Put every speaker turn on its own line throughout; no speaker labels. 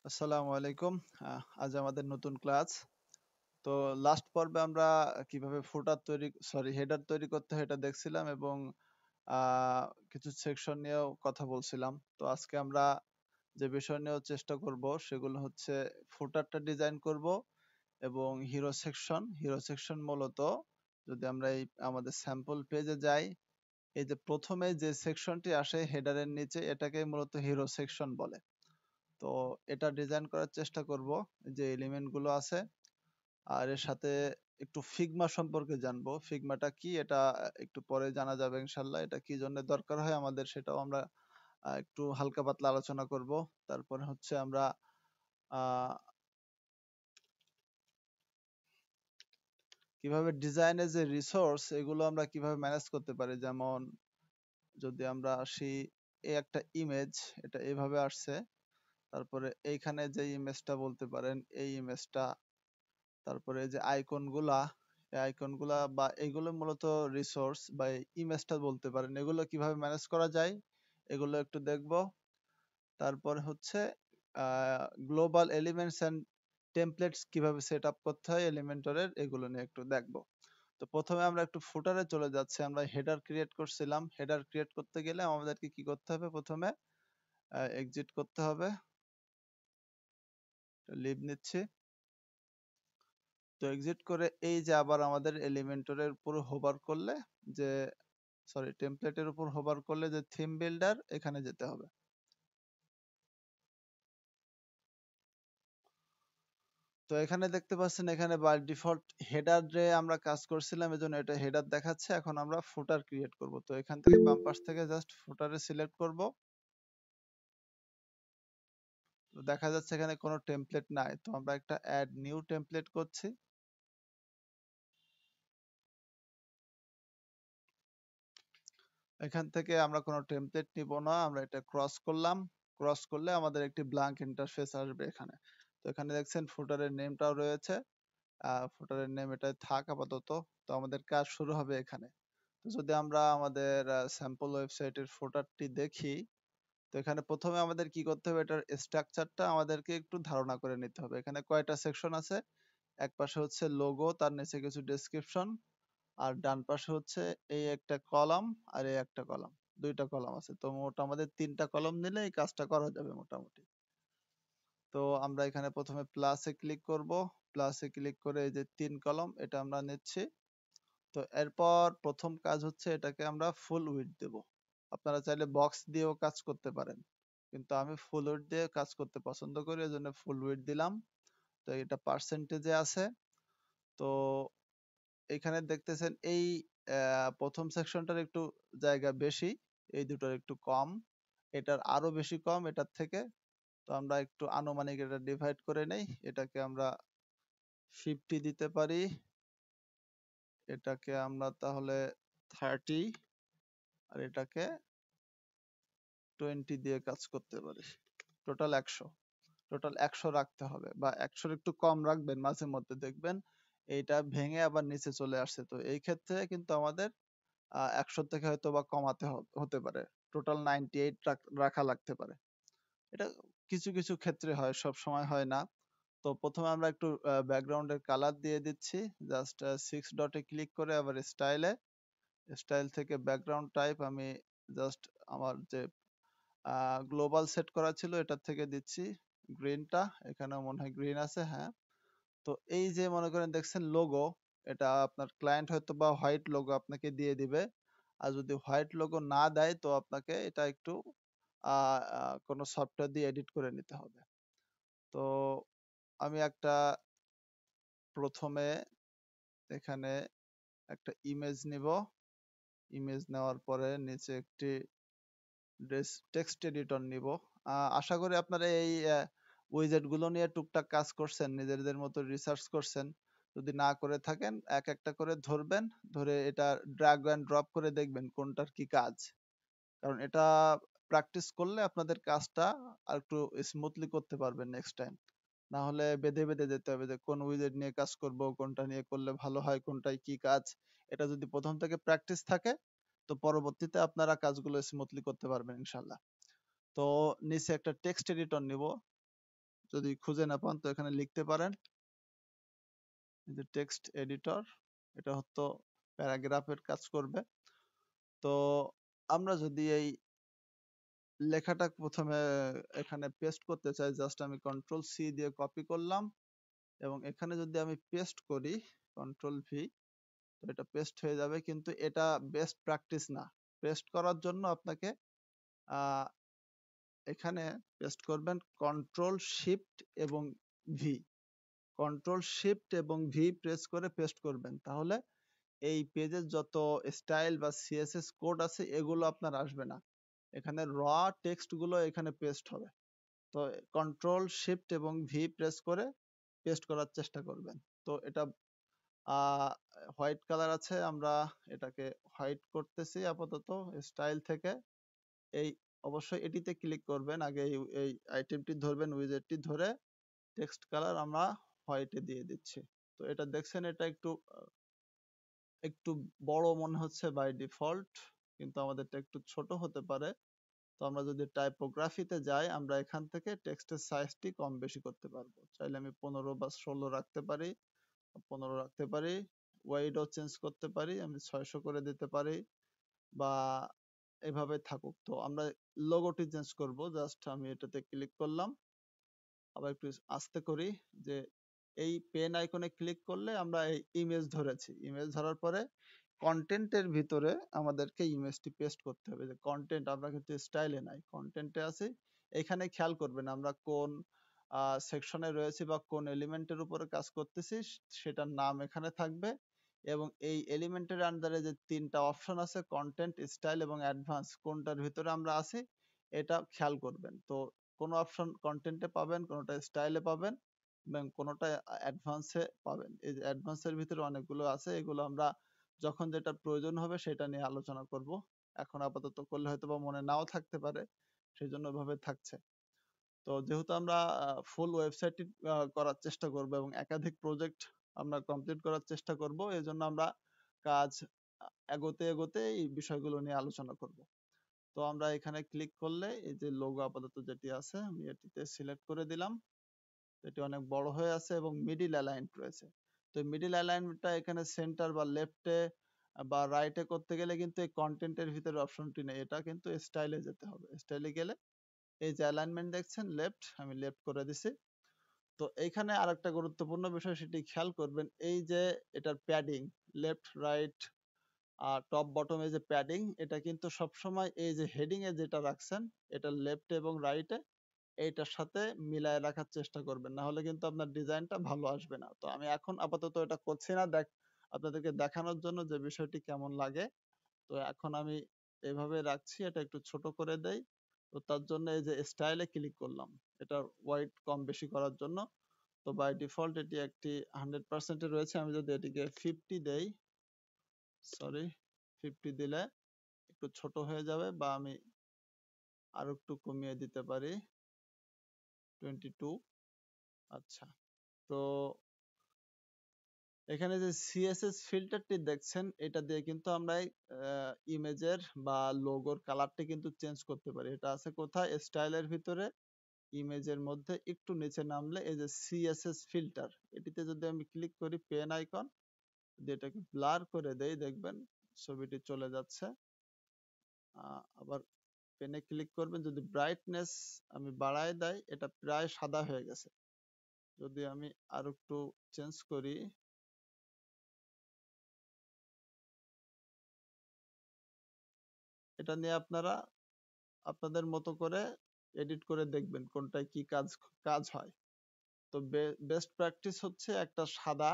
আসসালামু আলাইকুম। আজ আমাদের নতুন ক্লাস। তো লাস্ট পর্বে আমরা কিভাবে হেডার তৈরি করতে হয় এটা দেখছিলাম এবং কিছু সেকশন নিয়েও কথা বলছিলাম। তো আজকে আমরা যে বিষয় নিয়েও চেষ্টা করব সেগুলো হচ্ছে ফুটারটা ডিজাইন করব এবং হিরো সেকশন মূলত যদি আমরা এই আমাদের স্যাম্পল পেজে যাই, এই যে প্রথমে যে সেকশনটি আসে হেডারের নিচে এটাকে মূলত হিরো সেকশন বলে। তো এটা ডিজাইন করার চেষ্টা করব, যে এলিমেন্ট গুলো আছে। আর এর সাথে একটু ফিগমা সম্পর্কে জানবো। ফিগমাটা কি এটা একটু পরে জানা যাবে ইনশাল্লাহ। এটা কি জন্য দরকার হয় আমাদের সেটাও আমরা একটু হালকা পাতলা আলোচনা করব। তারপরে হচ্ছে আমরা আহ, কিভাবে ডিজাইনের যে রিসোর্স এগুলো আমরা কিভাবে ম্যানেজ করতে পারি। যেমন যদি আমরা আসি, এই একটা ইমেজ, এটা এইভাবে আসছে। তারপরে এইখানে যে ইমেজটা বলতে পারেন, এই ইমেজটা, তারপরে এই যে আইকনগুলা, এই আইকনগুলা বা এইগুলো মূলত রিসোর্স বা ইমেজটা বলতে পারেন, এগুলো কিভাবে ম্যানেজ করা যায় এগুলো একটু দেখব। তারপর হচ্ছে গ্লোবাল এলিমেন্টস এন্ড টেমপ্লেটস কিভাবে সেট আপ করতে হয় এলিমেন্টরের, এগুলো নিয়ে একটু দেখব। তো প্রথমে আমরা একটু ফুটারে চলে যাচ্ছি। আমরা হেডার ক্রিয়েট করছিলাম। হেডার ক্রিয়েট করতে গেলে আমাদেরকে কি করতে হবে? প্রথমে এক্সিট করতে হবে। লিভ নিচ্ছি। তো এক্সিট করে এই যে আবার আমাদের এলিমেন্টরের উপর হোভার করলে, যে টেমপ্লেটের উপর হোভার করলে যে থিম বিল্ডার, এখানে যেতে হবে। তো এখানে দেখতে পাচ্ছেন, এখানে বাই ডিফল্ট হেডার রে আমরা কাজ করছিলাম, এজন্য এটা হেডার দেখাচ্ছে। এখন আমরা ফুটার ক্রিয়েট করব। তো এখান থেকে বাম পাশ থেকে জাস্ট ফুটারে সিলেক্ট করব। তো দেখা যাচ্ছে এখানে কোনো টেমপ্লেট নাই। তো আমরা একটা অ্যাড নিউ টেমপ্লেট করছি। এখান থেকে আমরা কোনো টেমপ্লেট নিব না, আমরা এটা ক্রস করলাম। ক্রস করলে আমাদের একটি ব্ল্যাঙ্ক ইন্টারফেস আসবে এখানে। তো এখানে দেখছেন ফুটারের নেমটাও রয়েছে। ফুটারের নেম এটাই থাক আপাতত। তো আমাদের কাজ শুরু হবে এখানে। তো যদি আমরা আমাদের স্যাম্পল ওয়েবসাইটের ফুটারটি দেখি, তো এখানে প্রথমে আমাদের কি করতে হবে, এটার স্ট্রাকচারটা আমাদেরকে একটু ধারণা করে নিতে হবে। এখানে কয়টা সেকশন আছে? এক পাশে হচ্ছে লোগো, তার নিচে কিছু ডেসক্রিপশন, আর ডান পাশে হচ্ছে এই একটা কলাম আর এই একটা কলাম। দুইটা কলাম আছে। তো মোট আমাদের তিনটা কলাম নিলে এই কাজটা করা যাবে মোটামুটি। তো আমরা এখানে প্রথমে প্লাসে ক্লিক করব। প্লাসে ক্লিক করে এই যে 3 কলাম, এটা আমরা নিচ্ছি। তো এরপর প্রথম কাজ হচ্ছে এটাকে আমরা ফুল উইডথ দেব। আপনারা চাইলে বক্স দিয়েও কাজ করতে পারেন, কিন্তু আমি ফুল উইডথ দিয়ে কাজ করতে পছন্দ করি, এজন্য ফুল উইডথ দিলাম। তো এটা পার্সেন্টেজে আছে। তো এখানে দেখতেছেন এই প্রথম সেকশনটার একটু জায়গা বেশি, এই দুটোর একটু কম, এটার আরো বেশি কম এটার থেকে। তো আমরা একটু আনুমানিক এটা ডিভাইড করে নেই। এটাকে আমরা 50 দিতে পারি, এটাকে আমরা তাহলে 30, আর এটাকে 20 দিয়ে কাজ করতে পারি। টোটাল 100। টোটাল 100 রাখতে হবে, বা 100-র একটু কম রাখবেন, মাঝে মধ্যে দেখবেন এইটা ভেঙে আবার নিচে চলে আসছে। তো এই ক্ষেত্রে কিন্তু আমাদের 100 থেকে হয়তো বা কমাতে হতে পারে। টোটাল 98 রাখা লাগতে পারে। এটা কিছু কিছু ক্ষেত্রে হয়, সব সময় হয় না। তো প্রথমে আমরা একটু ব্যাকগ্রাউন্ডের কালার দিয়ে দিচ্ছি। জাস্ট 6 ডটে ক্লিক করে আবার স্টাইল থেকে ব্যাকগ্রাউন্ড টাইপ আমি জাস্ট আমার যে গ্লোবাল সেট করা ছিল এটার থেকে দিচ্ছি গ্রিনটা। এখানেও মনে হয় গ্রিন আছে, হ্যাঁ। তো এই যে মনে করেন দেখছেন লোগো, এটা আপনার ক্লায়েন্ট হয়তো বা হোয়াইট লোগো আপনাকে দিয়ে দিবে। আর যদি হোয়াইট লোগো না দেয় তো আপনাকে এটা একটু কোনো সফটওয়্যার দিয়ে এডিট করে নিতে হবে। তো আমি একটা প্রথমে এখানে একটা ইমেজ নিব। ইমেজ নেওয়ার পরে নিচে একটি টেক্সট এডিটর নিব। আশা করি আপনারা এই উইজেট গুলো নিয়ে টুকটাক কাজ করছেন, নিজেদের মতো রিসার্চ করছেন। যদি না করে থাকেন এক একটা করে ধরবেন, ধরে এটা ড্র্যাগ এন্ড ড্রপ করে দেখবেন কোনটার কি কাজ। কারণ এটা প্র্যাকটিস করলে আপনাদের কাজটা আর একটু স্মুথলি করতে পারবেন নেক্সট টাইম। না হলে বেঁধে বেঁধে যেতে হবে যে কোন উইজেট নিয়ে কাজ করব, কোনটা নিয়ে করলে ভালো হয়, কোনটায় কি কাজ। এটা যদি প্রথম থেকে প্র্যাকটিস থাকে তো পরবর্তীতে আপনারা কাজগুলো স্মুথলি করতে পারবেন ইনশাল্লাহ। তো নিচে একটা টেক্সট এডিটর নিব। যদি খুঁজে না পান তো এখানে লিখতে পারেন। এই যে টেক্সট এডিটর, এটা হয়তো প্যারাগ্রাফের কাজ করবে। তো আমরা যদি এই লেখাটা প্রথমে এখানে পেস্ট করতে চাই, জাস্ট আমি কন্ট্রোল সি দিয়ে কপি করলাম এবং এখানে যদি আমি পেস্ট করি কন্ট্রোল ভি, তো এটা পেস্ট হয়ে যাবে, কিন্তু এটা বেস্ট প্র্যাকটিস না। পেস্ট করার জন্য আপনাকে আহ, এখানে পেস্ট করবেন কন্ট্রোল শিফট এবং ভি, কন্ট্রোল শিফট এবং ভি প্রেস করে পেস্ট করবেন, তাহলে এই পেজের যত স্টাইল বা সিএসএস কোড আছে এগুলো আপনার আসবে না, এখানে র টেক্সট গুলো এখানে পেস্ট হবে। তো কন্ট্রোল শিফট এবং ভি প্রেস করে পেস্ট করার চেষ্টা করবেন। তো এটা হোয়াইট কালার আছে, আমরা এটাকে হোয়াইট করতেছি আপাতত স্টাইল থেকে। এই অবশ্যই এটিতে ক্লিক করবেন, আগে এই আইটেমটি ধরবেন, উইজেটটি ধরে টেক্সট কালার আমরা হোয়াইটে দিয়ে দিচ্ছি। তো এটা দেখছেন এটা একটু একটু বড় মনে হচ্ছে বাই ডিফল্ট, কিন্তু আমাদেরটা একটু ছোট হতে পারে। তো আমরা যদি টাইপোগ্রাফিতে যাই, আমরা এখান থেকে টেক্সটের সাইজটি কম বেশি করতে পারবো। চাইলে আমি 15 বা 16 রাখতে পারি, 15 রাখতে পারি। ওয়াইডও চেঞ্জ করতে পারি, আমি 600 করে দিতে পারি, বা এভাবে থাকুক। তো আমরা লোগোটি চেঞ্জ করব, জাস্ট আমি এটাতে ক্লিক করলাম, আবার একটু আস্তে করি, যে এই পেন আইকনে ক্লিক করলে আমরা এই ইমেজ ধরেছি, ইমেজ ধরার পরে কন্টেন্টের ভিতরে আমাদেরকে ইমেজটি পেস্ট করতে হবে। যে কন্টেন্ট আমরা কিন্তু স্টাইলে নাই, কন্টেন্টে আছি। এখানে খেয়াল করবেন আমরা কোন সেকশনে রয়েছি বা কোন এলিমেন্টের উপরে কাজ করতেছি সেটার নাম এখানে থাকবে, এবং এই এলিমেন্টের আন্ডারে যে তিনটা অপশন আছে কন্টেন্ট, স্টাইল এবং অ্যাডভান্স, কোনটার ভিতরে আমরা আছি এটা খেয়াল করবেন। তো কোনো অপশন কন্টেন্টে পাবেন, কোনোটা স্টাইলে পাবেন এবং কোনোটা অ্যাডভান্সে পাবেন। এই যে অ্যাডভান্সের ভিতরে অনেকগুলো আছে, এগুলো আমরা যখন যেটা প্রয়োজন হবে সেটা নিয়ে আলোচনা করব। এখন আপাতত করলে হয়তো বা মনে নাও থাকতে পারে, সেই জন্য এভাবে থাকছে। তো যেহেতু আমরা ফুল ওয়েবসাইটটি করার চেষ্টা করব এবং একাধিক প্রজেক্ট আমরা কমপ্লিট করার চেষ্টা করব, এই জন্য আমরা কাজ এগোতে এগোতে এই বিষয়গুলো নিয়ে আলোচনা করব। তো আমরা এখানে ক্লিক করলে এই যে লোগো আপাতত যেটি আছে আমি এটিতে সিলেক্ট করে দিলাম, এটি অনেক বড় হয়ে আছে এবং মিডিল অ্যালাইন রয়েছে। তো মিডিল অ্যালাইনটা এখানে সেন্টার বা লেফটে বা রাইটে করতে গেলে কিন্তু এই কন্টেন্টের ভিতরে অপশনটি নেই, এটা কিন্তু স্টাইলে যেতে হবে। স্টাইলে গেলে এই যে অ্যালাইনমেন্ট দেখছেন লেফট, আমি লেফট করে দিছি। তো এইখানে আরেকটা গুরুত্বপূর্ণ বিষয় সেটি খেয়াল করবেন, এই যে এটার প্যাডিং লেফট রাইট আর টপ বটমে যে প্যাডিং, এটা কিন্তু সবসময় এই যে হেডিং এ যেটা রাখছেন এটা লেফট এবং রাইটে এইটার সাথে মিলায় রাখার চেষ্টা করবেন, না হলে কিন্তু আপনার ডিজাইনটা ভালো আসবে না। তো আমি এখন আপাতত এটা করছি না, আপনাদেরকে দেখানোর জন্য যে বিষয়টি কেমন লাগে। তো এখন আমি এভাবে রাখছি, এটা একটু ছোট করে দেই। তো তার জন্য এই যে স্টাইলে ক্লিক করলাম, এটা হোয়াইট কম বেশি করার জন্য। তো বাই ডিফল্ট এটি একটি 100% এ রয়েছে, আমি যদি এটিকে 50 দেই, সরি 50 দিলে একটু ছোট হয়ে যাবে, বা আমি আরো একটু কমিয়ে দিতে পারি 22। আচ্ছা, তো এখানে যে সিএসএস ফিল্টারটি দেখছেন এটা দিয়ে কিন্তু আমরা ইমেজের বা লোগোর কালারটি কিন্তু চেঞ্জ করতে পারি। এটা আছে কোথায়? স্টাইলের ভিতরে ইমেজের মধ্যে একটু নিচে নামলে এই যে সিএসএস ফিল্টার, এটিতে যদি আমি ক্লিক করি পেন আইকন, যদি এটাকে ব্লার করে দেই দেখবেন ছবিটি চলে যাচ্ছে। আবার পেনে ক্লিক করবেন, যদি ব্রাইটনেস আমি বাড়ায় দেই এটা প্রায় সাদা হয়ে গেছে। যদি আমি আর একটু চেঞ্জ করি, এটা নিয়ে আপনারা আপনাদের মতো করে এডিট করে দেখবেন কোনটায় কি কাজ কাজ হয়। তো বেস্ট প্র্যাকটিস হচ্ছে একটা সাদা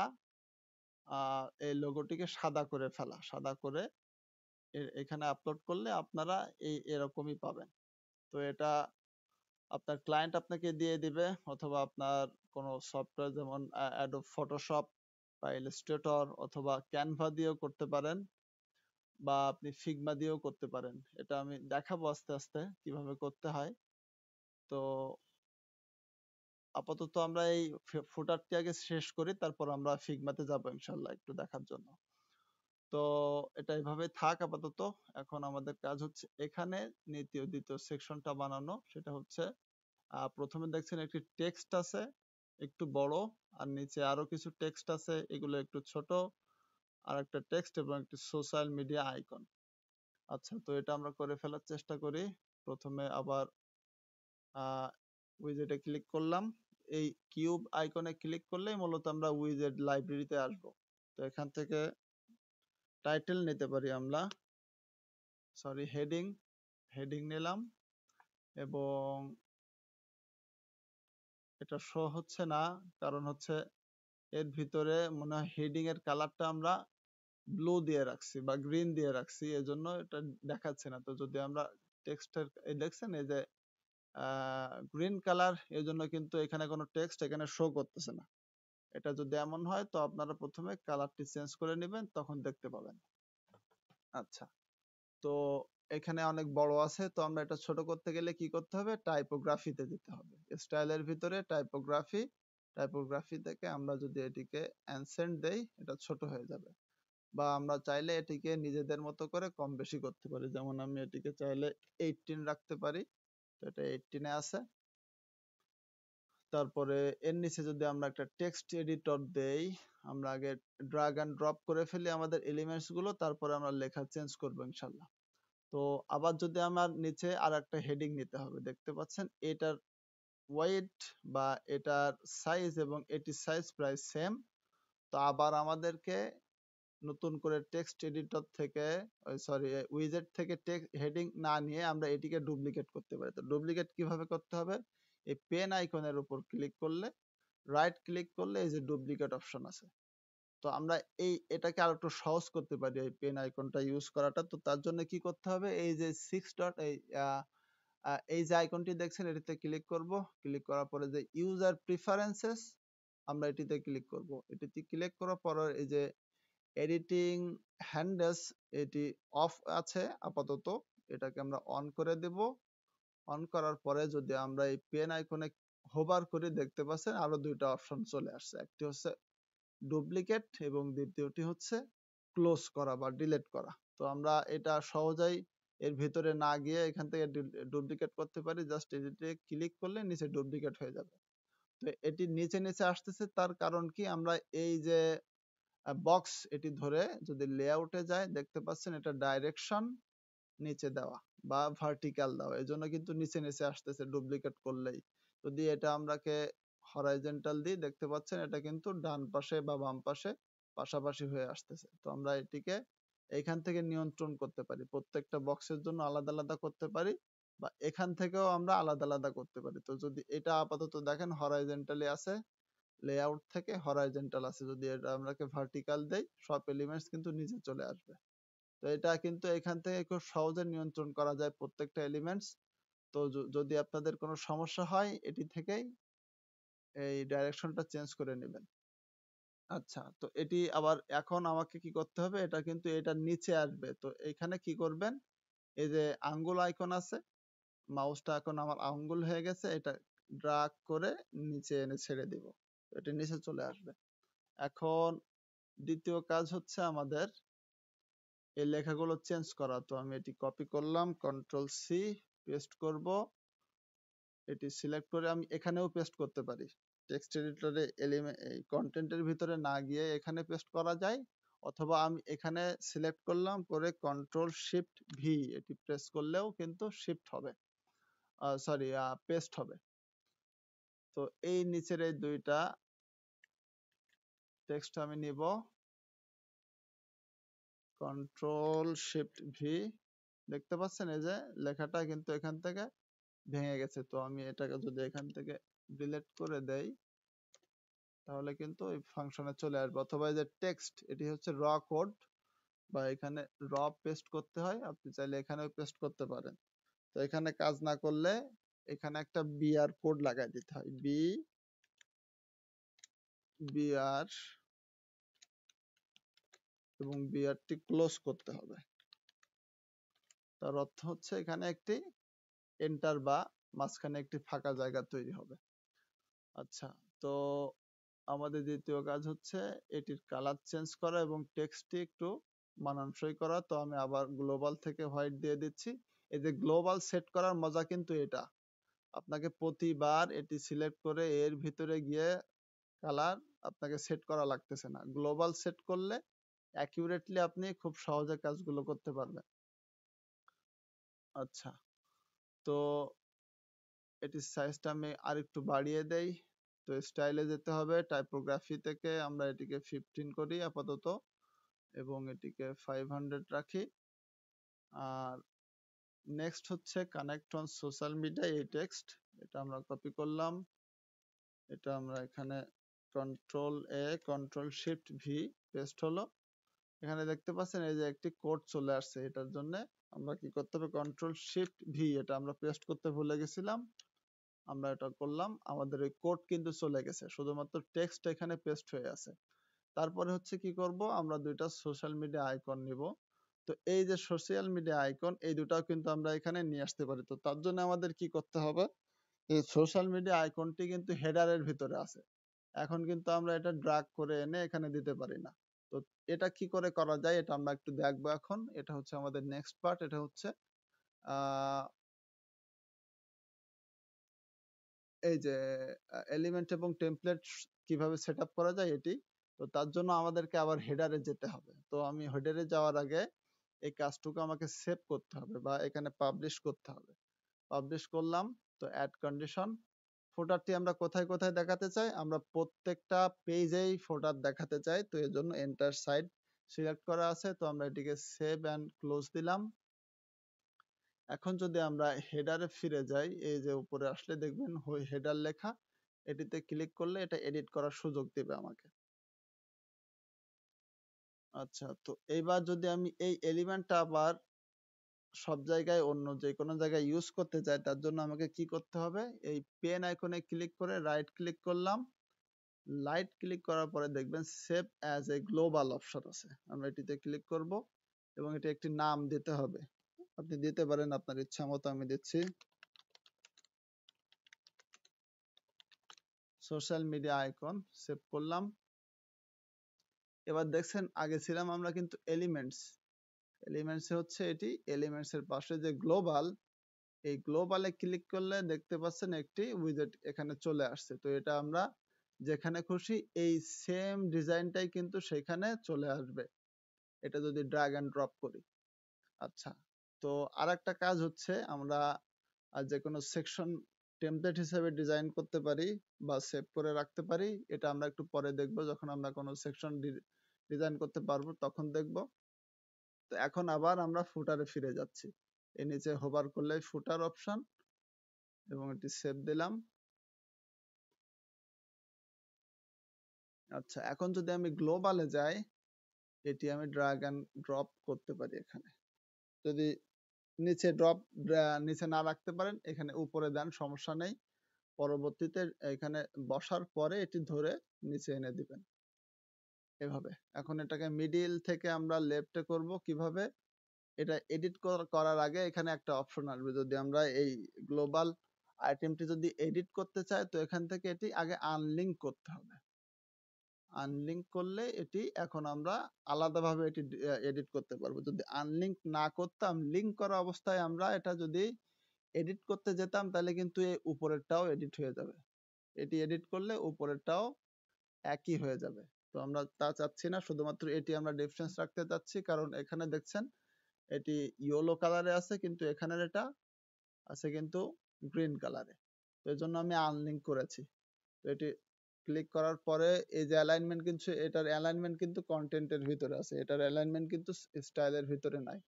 এই লোগোটিকে সাদা করে ফেলা, সাদা করে এখানে আপলোড করলে আপনারা এরকমই পাবেন। তো এটা আপনার ক্লায়েন্ট আপনাকে দিয়ে দিবে, অথবা আপনার কোনো সফটওয়্যার যেমন অ্যাডোব ফটোশপ বা ইলাস্ট্রেটর অথবা ক্যানভা দিয়েও করতে পারেন, বা আপনি ফিগমা দিয়েও করতে পারেন। এটা আমি দেখাবো আস্তে আস্তে কিভাবে করতে হয়। তো আপাতত আমরা এই ফুটারটি আগে শেষ করি, তারপর আমরা ফিগমাতে যাবো ইনশাল্লাহ একটু দেখার জন্য। তো এটা এভাবে থাক আপাতত। এখন আমাদের কাজ হচ্ছে এখানে দ্বিতীয় সেকশনটা বানানো, সেটা হচ্ছে প্রথমে দেখছেন একটি টেক্সট আছে একটু বড়, আর নিচে আরো কিছু টেক্সট আছে, এগুলো একটু ছোট, আর একটা টেক্সট এবং একটি সোশ্যাল মিডিয়া আইকন। আচ্ছা, তো এটা আমরা করে ফেলার চেষ্টা করি। প্রথমে আবার উইজেটে ক্লিক করলাম। এই কিউব আইকনে ক্লিক করলেই মূলত আমরা উইজেট লাইব্রেরিতে আসব। তো এখান থেকে টাইটেল নিতে পারি আমরা, সরি হেডিং, হেডিং নিলাম, এবং এটা শো হচ্ছে না, কারণ হচ্ছে এর ভিতরে মনে হয় হেডিং এর কালারটা আমরা ব্লু দিয়ে রাখছি বা গ্রিন দিয়ে রাখছি, এজন্য এটা দেখাচ্ছে না। তো যদি আমরা টেক্সটের দেখছেন এই যে গ্রিন কালার, এই জন্য কিন্তু এখানে কোনো টেক্সট এখানে শো করতেছে না। এটা যদি এমন হয় তো আপনারা প্রথমে কালারটি চেঞ্জ করে নেবেন, তখন দেখতে পাবেন। আচ্ছা, তো এখানে অনেক বড় আছে, তো আমরা এটা ছোট করতে গেলে কি করতে হবে? টাইপোগ্রাফিতে যেতে হবে। স্টাইলের ভিতরে টাইপোগ্রাফি, টাইপোগ্রাফি থেকে আমরা যদি এটিকে অ্যানসেন্ট দেই, এটা ছোট হয়ে যাবে। বা আমরা চাইলে এটিকে নিজেদের মতো করে কম বেশি করতে পারি, যেমন আমি এটিকে চাইলে 18 রাখতে পারি, তো এটা 18 এ আছে। তারপরে এর নিচে যদি আমরা একটা টেক্সট এডিটর দেই, আমরা আগে ড্রাগ অ্যান্ড ড্রপ করে ফেলি আমাদের এলিমেন্টস গুলো, তারপরে আমরা লেখা চেঞ্জ করবো ইনশাল্লাহ। তো আবার যদি আমার নিচে আর একটা হেডিং নিতে হবে, দেখতে পাচ্ছেন এটার ওয়েট বা এটার সাইজ এবং এটির সাইজ প্রায় সেম। তো আবার আমাদেরকে নতুন করে টেক্সট এডিটর থেকে, সরি উইজেট থেকে টেক্সট হেডিং না নিয়ে আমরা এটিকে ডুপ্লিকেট করতে পারি। তো ডুপ্লিকেট কিভাবে করতে হবে? এই পেন আইকনের উপর ক্লিক করলে, রাইট ক্লিক করলে এই যে ডুপ্লিকেট অপশন আছে। তো আমরা এটাকে আর একটু সহজ করতে পারি এই পেন আইকনটা ইউজ করাটা। তো তার জন্য কি করতে হবে? এই যে 6 ডট, এই যে আইকনটি দেখছেন এটিতে ক্লিক করব। ক্লিক করার পরে যে ইউজার প্রিফারেন্সেস, আমরা এটিতে ক্লিক করব। এটিতে ক্লিক করার পর এই যে এডিটিং হ্যান্ডেলস, এটি অফ আছে আপাতত, এটাকে আমরা অন করে দেব। অন করার পরে যদি আমরা এই পেন আইকনে হোভার করে, দেখতে পাচ্ছেন আরো দুইটা অপশন চলে আসছে। একটি হচ্ছে ডুপ্লিকেট এবং দ্বিতীয়টি হচ্ছে ক্লোজ করা বা ডিলিট করা। তো আমরা এটা সহজেই এর ভিতরে না গিয়ে এখান থেকে ডুপ্লিকেট করতে পারি। জাস্ট এটিতে ক্লিক করলে নিচে ডুপ্লিকেট হয়ে যাবে। তো এটি নিচে নিচে আসতেছে, তার কারণ কি? আমরা এই যে বক্স, এটি ধরে যদি লেআউটে যায়, দেখতে পাচ্ছেন এটা ডাইরেকশন নিচে দেওয়া বা ভার্টিক্যাল দেওয়া, এজন্য কিন্তু নিচে নিচে আসতেছে ডুপ্লিকেট করলেই। যদি এটা আমরাকে হরাইজন্টাল দিই, দেখতে পাচ্ছেন এটা কিন্তু ডান পাশে বা বাম পাশে পাশাপাশি হয়ে আসতেছে। তো আমরা এটিকে এইখান থেকে নিয়ন্ত্রণ করতে পারি, প্রত্যেকটা বক্সের জন্য আলাদা আলাদা করতে পারি, বা এখান থেকেও আমরা আলাদা আলাদা করতে পারি। তো যদি এটা আপাতত দেখেন হরাইজন্টালি আছে, লেআউট থেকে হরাইজন্টাল আছে, যদি এটা আমরাকে ভার্টিক্যাল দেই, সব এলিমেন্টস কিন্তু নিচে চলে আসবে। তো এটা কিন্তু এখান থেকে খুব সহজে নিয়ন্ত্রণ করা যায় প্রত্যেকটা এলিমেন্টস। তো যদি আপনাদের কোনো সমস্যা হয়, এটি থেকেই এই ডাইরেকশনটা চেঞ্জ করে নেবেন। আচ্ছা, তো এটি আবার এখন আমাকে কি করতে হবে? এটা কিন্তু এটার নিচে আসবে। তো এখানে কি করবেন? এই যে আঙ্গুল আইকন আছে, মাউসটা এখন আমার আঙ্গুল হয়ে গেছে, এটা ড্রাগ করে নিচে এনে ছেড়ে দিব, এটা নিচে চলে আসবে। এখন দ্বিতীয় কাজ হচ্ছে আমাদের এই লেখাগুলো চেঞ্জ করা। তো আমি এটি কপি করলাম, কন্ট্রোল সি, পেস্ট করব। এটি সিলেক্ট করে আমি এখানেও পেস্ট করতে পারি। টেক্সট এডিটরে এই কন্টেন্টের ভিতরে না গিয়ে এখানে পেস্ট করা যায়, অথবা আমি এখানে সিলেক্ট করলাম, করে কন্ট্রোল শিফট ভি এটি প্রেস করলেও কিন্তু শিফট হবে, সরি পেস্ট হবে। তো এই নিচের এই দুইটা টেক্সট আমি নিব, কন্ট্রোল শিফট ভি, দেখতে পাচ্ছেন এই যে লেখাটা কিন্তু এখান থেকে ভেঙে গেছে। তো আমি এটাকে যদি এখান থেকে ডিলিট করে দেই, তাহলে কিন্তু এই ফাংশনে চলে আসবে। অথবা এই যে টেক্সট, এটি হচ্ছে র কোড, বা এখানে র পেস্ট করতে হয়, আপনি চাইলে এখানেও পেস্ট করতে পারেন। তো এখানে কাজ না করলে এখানে একটা বিআর কোড লাগাই দিতে হয়, বিআর, এবং বিআরটি ক্লোজ করতে হবে। তার অর্থ হচ্ছে এখানে একটি এন্টার বা মাঝখানে একটি ফাঁকা জায়গা তৈরি হবে। আচ্ছা, তো আমাদের দ্বিতীয় কাজ হচ্ছে এটির কালার চেঞ্জ করা এবং টেক্সটটি একটু মানানসই করা। তো আমি আবার গ্লোবাল থেকে হোয়াইট দিয়ে দিচ্ছি। এই যে গ্লোবাল সেট করার মজা কিন্তু এটা, আপনাকে প্রতিবার এটি সিলেক্ট করে এর ভিতরে গিয়ে কালার আপনাকে সেট করা লাগতেছে না। গ্লোবাল সেট করলে অ্যাকুরেটলি আপনি খুব সহজে কাজগুলো করতে পারবেন। আচ্ছা, তো এটির সাইজটা আমি আরেকটু বাড়িয়ে দেই। তো স্টাইলে যেতে হবে, টাইপোগ্রাফি থেকে আমরা এটিকে 15 করি আপাতত এবং এটিকে 500 রাখি। আর নেক্সট হচ্ছে কানেক্ট অন সোশ্যাল মিডিয়া, এই টেক্সট এটা আমরা কপি করলাম, এটা আমরা এখানে কন্ট্রোল এ কন্ট্রোল শিফট ভি পেস্ট হলো। এখানে দেখতে পাচ্ছেন এই যে একটি কোড চলে আসছে, এটার জন্য আমরা কি করতে হবে, কন্ট্রোল শিফট ভি, এটা আমরা পেস্ট করতে ভুলে গেছিলাম, আমরা এটা করলাম, আমাদের এই কোড কিন্তু চলে গেছে, শুধুমাত্র টেক্সট এখানে পেস্ট হয়ে আছে। তারপরে হচ্ছে কি করব, আমরা দুইটা সোশ্যাল মিডিয়া আইকন নিব। তো এই যে সোশ্যাল মিডিয়া আইকন, এই দুটাও কিন্তু আমরা এখানে নিয়ে আসতে পারি। তো তার জন্য আমাদের কি করতে হবে, এই সোশ্যাল মিডিয়া আইকনটি কিন্তু হেডারের ভিতরে আছে, এখন কিন্তু আমরা এটা ড্র্যাগ করে এনে এখানে দিতে পারি না। তো এটা কি করে করা যায় এটা আমরা একটু দেখবো এখন। এটা হচ্ছে আমাদের নেক্সট পার্ট, এটা হচ্ছে এই যে এলিমেন্ট এবং টেমপ্লেট কিভাবে সেট আপ করা যায় এটি। তো তার জন্য আমাদেরকে আবার হেডারে যেতে হবে। তো আমি হেডারে যাওয়ার আগে এই কাজটুকু আমাকে সেভ করতে হবে বা এখানে পাবলিশ করতে হবে। পাবলিশ করলাম। তো অ্যাড কন্ডিশন, ফোল্ডারটি আমরা কোথায় কোথায় দেখাতে চাই, আমরা প্রত্যেকটা পেজেই ফোল্ডার দেখাতে চাই। তো এর জন্য এন্টার সাইড সিলেক্ট করা আছে, তো আমরা এটিকে সেভ অ্যান্ড ক্লোজ দিলাম। এখন যদি আমরা হেডারে ফিরে যাই, এই যে উপরে আসলে দেখবেন হেডার লেখা, এটিতে ক্লিক করলে এটা এডিট করার সুযোগ দিবে আমাকে। আচ্ছা, তো এইবার যদি আমি এই এলিমেন্টটা আবার সব জায়গায় অন্য যে কোনো জায়গায় ইউজ করতে চাই, তার জন্য আমাকে কি করতে হবে, এই পেন আইকনে ক্লিক করে রাইট ক্লিক করলাম। রাইট ক্লিক করার পরে দেখবেন save as a global option আছে, আমরা এটিতে ক্লিক করব এবং এটি একটি নাম দিতে হবে। আপনি দিতে পারেন আপনার ইচ্ছা মতো, আমি দিচ্ছি সোশ্যাল মিডিয়া আইকন, সেভ করলাম। এবার দেখছেন আগে ছিলাম আমরা কিন্তু এলিমেন্টস, এলিমেন্টসে হচ্ছে এটি, এলিমেন্টস এর পাশে যে গ্লোবাল, এই গ্লোবালে ক্লিক করলে দেখতে পাচ্ছেন একটি উইজেট এখানে চলে আসছে। তো এটা আমরা যেখানে খুশি এই সেম ডিজাইনটাই কিন্তু সেখানে চলে আসবে, এটা যদি ড্র্যাগ এন্ড ড্রপ করি। আচ্ছা, তো আরেকটা কাজ হচ্ছে আমরা যে কোনো সেকশন টেমপ্লেট হিসেবে ডিজাইন করতে পারি বা সেভ করে রাখতে পারি, এটা আমরা একটু পরে দেখব, যখন আমরা কোনো সেকশন ডিজাইন করতে পারবো তখন দেখব। তো এখন আবার আমরা ফুটারে ফিরে যাচ্ছি, এর নিচে হোভার করলে ফুটার অপশন এবং এটি সেভ দিলাম। আচ্ছা, এখন যদি আমি গ্লোবালে যাই, এটি আমি ড্র্যাগ এন্ড ড্রপ করতে পারি এখানে। যদি নিচে নিচে না রাখতে পারেন, এখানে উপরে দেন, সমস্যা নেই। পরবর্তীতে এখানে বসার পরে এটি ধরে নিচে এনে দিবেন এভাবে। এখন এটাকে মিডিল থেকে আমরা লেফটে করব কিভাবে, এটা এডিট করার আগে এখানে একটা অপশন আসবে, যদি আমরা এই গ্লোবাল আইটেমটি যদি এডিট করতে চাই, তো এখান থেকে এটি আগে আনলিঙ্ক করতে হবে। আনলিঙ্ক করলে এটি এখন আমরা আলাদাভাবে এটি এডিট করতে পারবো। যদি আনলিঙ্ক না করতাম, লিঙ্ক করা অবস্থায় আমরা এটা যদি এডিট করতে যেতাম, তাহলে কিন্তু এই উপরেরটাও এডিট হয়ে যাবে। এটি এডিট করলে উপরেরটাও একই হয়ে যাবে। তো আমরা তা চাচ্ছি না, শুধুমাত্র এটি আমরা ডিফারেন্স রাখতে চাচ্ছি, কারণ এখানে দেখছেন এটি ইয়েলো কালারে আছে, কিন্তু এখানের এটা আছে কিন্তু গ্রিন কালারে। তো এই জন্য আমি আনলিঙ্ক করেছি। তো এটি ক্লিক করার পরে এই যে অ্যালাইনমেন্ট, কিন্তু এটার অ্যালাইনমেন্ট কিন্তু কন্টেন্টের ভিতরে আছে, এটার অ্যালাইনমেন্ট কিন্তু স্টাইলের ভিতরে নাই।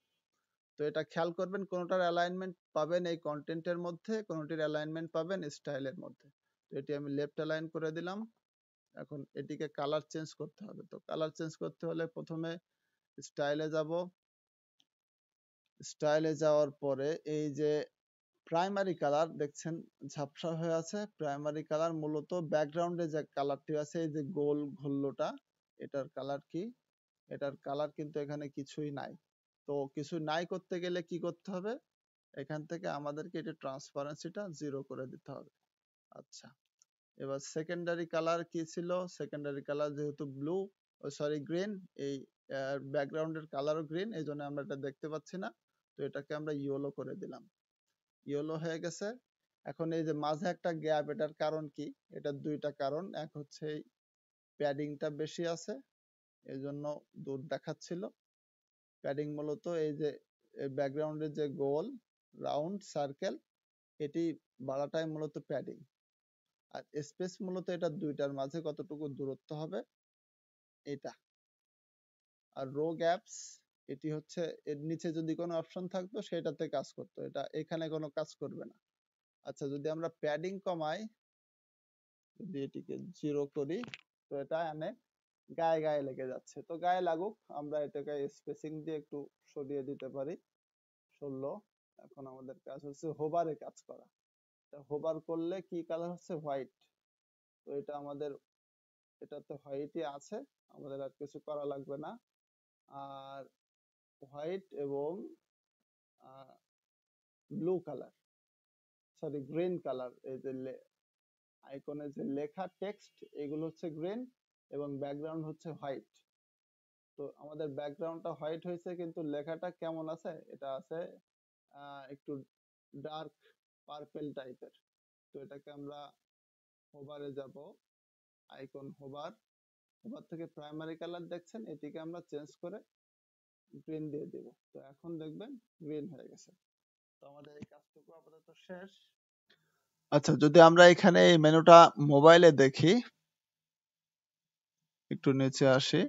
তো এটা খেয়াল করবেন, কোনোটার অ্যালাইনমেন্ট পাবেন এই কন্টেন্টের মধ্যে, কোনোটির অ্যালাইনমেন্ট পাবেন স্টাইলের মধ্যে। তো এটি আমি লেফট অ্যালাইন করে দিলাম। এখন এটিকে কালার চেঞ্জ করতে হবে। তো কালার চেঞ্জ করতে হলে প্রথমে স্টাইলে যাব, স্টাইলে যাওয়ার পরে এই যে প্রাইমারি কালার দেখছেন ঝাপসা হয়ে আছে, প্রাইমারি কালার মূলত ব্যাকগ্রাউন্ডে যে কালারটি আছে, এই যে গোল ঘোল্লোটা, এটার কালার কি, এটার কালার কিন্তু এখানে কিছুই নাই। তো কিছু নাই করতে গেলে কি করতে হবে, এখান থেকে আমাদেরকে এটা ট্রান্সপারেন্সিটা 0 করে দিতে হবে। আচ্ছা, এবার সেকেন্ডারি কালার কি ছিল, সেকেন্ডারি কালার যেহেতু ব্লু, সরি গ্রিন, এই ব্যাকগ্রাউন্ডের কালারও গ্রিন, এই জন্য আমরা এটা দেখতে পাচ্ছি না। তো এটাকে আমরা ইয়েলো করে দিলাম, ইয়েলো হয়ে গেছে। এখন এই যে মাঝে একটা গ্যাপ, এটার কারণ কি? এটার দুইটা কারণ। এক হচ্ছে প্যাডিংটা বেশি আছে, এই জন্য দূর দেখাচ্ছিল। প্যাডিং মূলত এই যে ব্যাকগ্রাউন্ডের যে গোল রাউন্ড সার্কেল, এটি বাড়াটাই মূলত প্যাডিং। আর স্পেস মূলত এটা দুইটার মাঝে কতটুকু দূরত্ব হবে এটা। আর রো গ্যাপস এটি হচ্ছে এর নিচে যদি কোনো অপশন থাকতো সেটাতে কাজ করতো, এটা এখানে কোনো কাজ করবে না। আচ্ছা, যদি আমরা প্যাডিং কমাই, যদি এটিকে 0 করি, তো এটা এনে গায়ে গায়ে লেগে যাচ্ছে। তো গায়ে লাগুক, আমরা এটাকে স্পেসিং দিয়ে একটু সরিয়ে দিতে পারি। 16। এখন আমাদের কাজ হচ্ছে হোভারে কাজ করা। হোভার করলে কি কালার হচ্ছে? হোয়াইট। তো এটা আমাদের, এটাতে হোয়াইটই আছে, আমাদের আর কিছু করা লাগবে না। আর হোয়াইট এবং blue colour, sorry green colour, এই যে আইকনে যে লেখা টেক্সট এগুলো হচ্ছে গ্রিন এবং ব্যাকগ্রাউন্ড হচ্ছে হোয়াইট। তো আমাদের ব্যাকগ্রাউন্ডটা হোয়াইট হয়েছে, কিন্তু লেখাটা কেমন আছে? এটা আছে একটু ডার্ক পার্পল টাইপের। তো এটাকে আমরা হোভারে যাব, আইকন হোভার, হোভার থেকে প্রাইমারি কালার দেখছেন, এটিকে আমরা চেঞ্জ করে গ্রিন দিয়ে দিব। তো এখন দেখবেন গ্রিন হয়ে গেছে। তো আমাদের এই কাজটুকু আপাতত শেষ। আচ্ছা, যদি আমরা এখানে এই মেনুটা মোবাইলে দেখি, একটু নিচে আসি,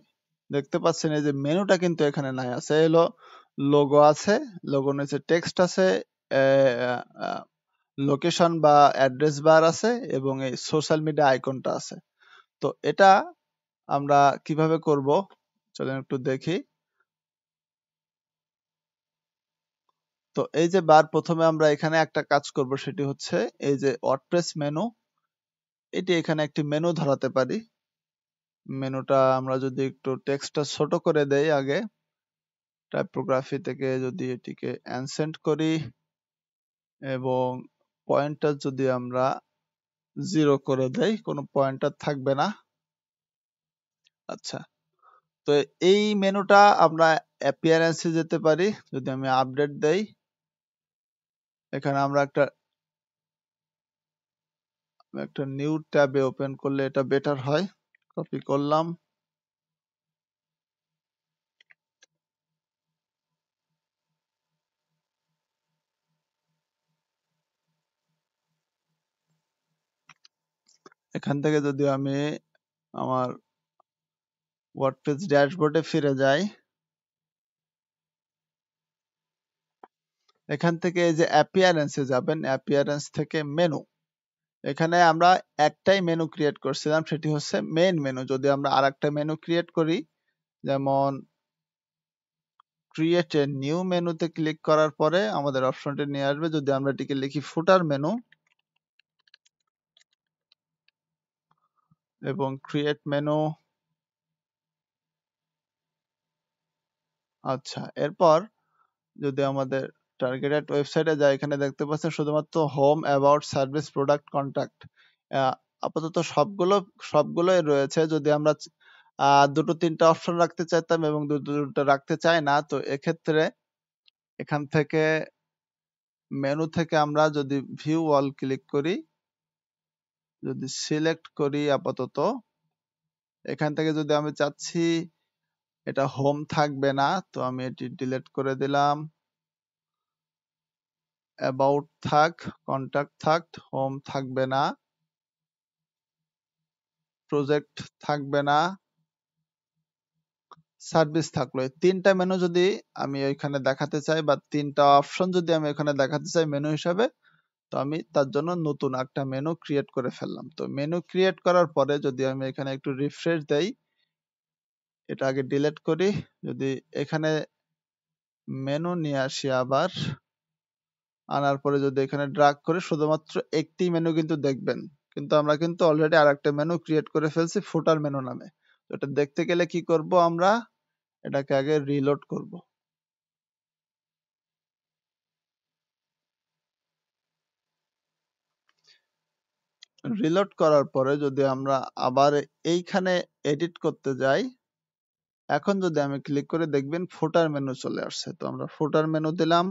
দেখতে পাচ্ছেন এই যে মেনুটা কিন্তু এখানে নাই, আছে হলো লোগো আছে, লোগোর নিচে টেক্সট আছে, লোকেশন বা অ্যাড্রেস বার আছে এবং এই সোশ্যাল মিডিয়া আইকনটা আছে। তো এটা আমরা কিভাবে করব চলেন একটু দেখি। তো এই যে বার, প্রথমে আমরা এখানে একটা কাজ করব, সেটি হচ্ছে এই যে ওয়ার্ডপ্রেস মেনু, এটি এখানে একটি মেনু ধরাতে পারি। মেনুটা আমরা যদি একটু টেক্সটটা ছোট করে দেই, আগে টাইপোগ্রাফি থেকে যদি এটিকে অ্যানসেন্ট করি এবং পয়েন্টার যদি আমরা 0 করে দেই, কোনো পয়েন্টার থাকবে না। আচ্ছা, তো এই মেনুটা আমরা অ্যাপিয়ারেন্সে যেতে পারি, যদি আমি আপডেট দেই, এখানে আমরা একটা নিউ ট্যাবে ওপেন করলে এটা বেটার হয়। কপি করলাম, এখান থেকে যদি আমি আমার ওয়ার্ডপ্রেস ড্যাশবোর্ডে ফিরে যাই, এখান থেকে এই যে অ্যাপিয়ারেন্সে যাবেন, অ্যাপিয়ারেন্স থেকে মেনু, এখানে আমরা একটাই মেনু ক্রিয়েট করছিলাম, সেটি হচ্ছে মেইন মেনু। যদি আমরা আরেকটা মেনু ক্রিয়েট করি, যেমন ক্রিয়েট এ নিউ মেনুতে ক্লিক করার পরে আমাদের অপশনটি নিয়ে আসবে, যদি আমরা এটিকে লিখি ফুটার মেনু এবং ক্রিয়েট মেনু। আচ্ছা, এরপর যদি আমাদের টার্গেটেড ওয়েবসাইটে যাই, এখানে দেখতে পাচ্ছেন শুধুমাত্র home, about, service, product, contact, আপাতত সবগুলোই রয়েছে। যদি আমরা দুটো তিনটা অপশন রাখতে চাইতাম এবং দুটো রাখতে চাই না, তো এক্ষেত্রে এখান থেকে মেনু থেকে আমরা যদি ভিউ অল ক্লিক করি, যদি সিলেক্ট করি আপাতত, এখান থেকে যদি আমি চাচ্ছি এটা হোম থাকবে না, তো আমি এটি ডিলিট করে দিলাম। অ্যাবাউট থাক, কন্ট্যাক্ট থাক, হোম থাকবে না, প্রজেক্ট থাকবে না, সার্ভিস থাকলো। এই তিনটা মেনু যদি আমি এখানে দেখাতে চাই বা তিনটা অপশন যদি আমি এখানে দেখাতে চাই মেনু হিসাবে, তো আমি তার জন্য নতুন একটা মেনু ক্রিয়েট করে ফেললাম। তো মেনু ক্রিয়েট করার পরে যদি আমি এখানে একটু রিফ্রেশ দেই, এটা আগে ডিলিট করি, যদি এখানে মেনু নিয়ে আসি আবার, আনার পরে যদি এখানে ড্রাগ করে শুধুমাত্র একটি মেনু কিন্তু দেখবেন, কিন্তু আমরা কিন্তু অলরেডি আরেকটা মেনু ক্রিয়েট করে ফেলছি ফুটার মেনু নামে। তো এটা দেখতে গেলে কি করব, আমরা এটাকে আগে রিলোড করব। রিলোড করার পরে যদি আমরা আবার এইখানে এডিট করতে যাই, এখন যদি আমি ক্লিক করে দেখবেন ফুটার মেনু চলে আসছে। তো আমরা ফুটার মেনু দিলাম,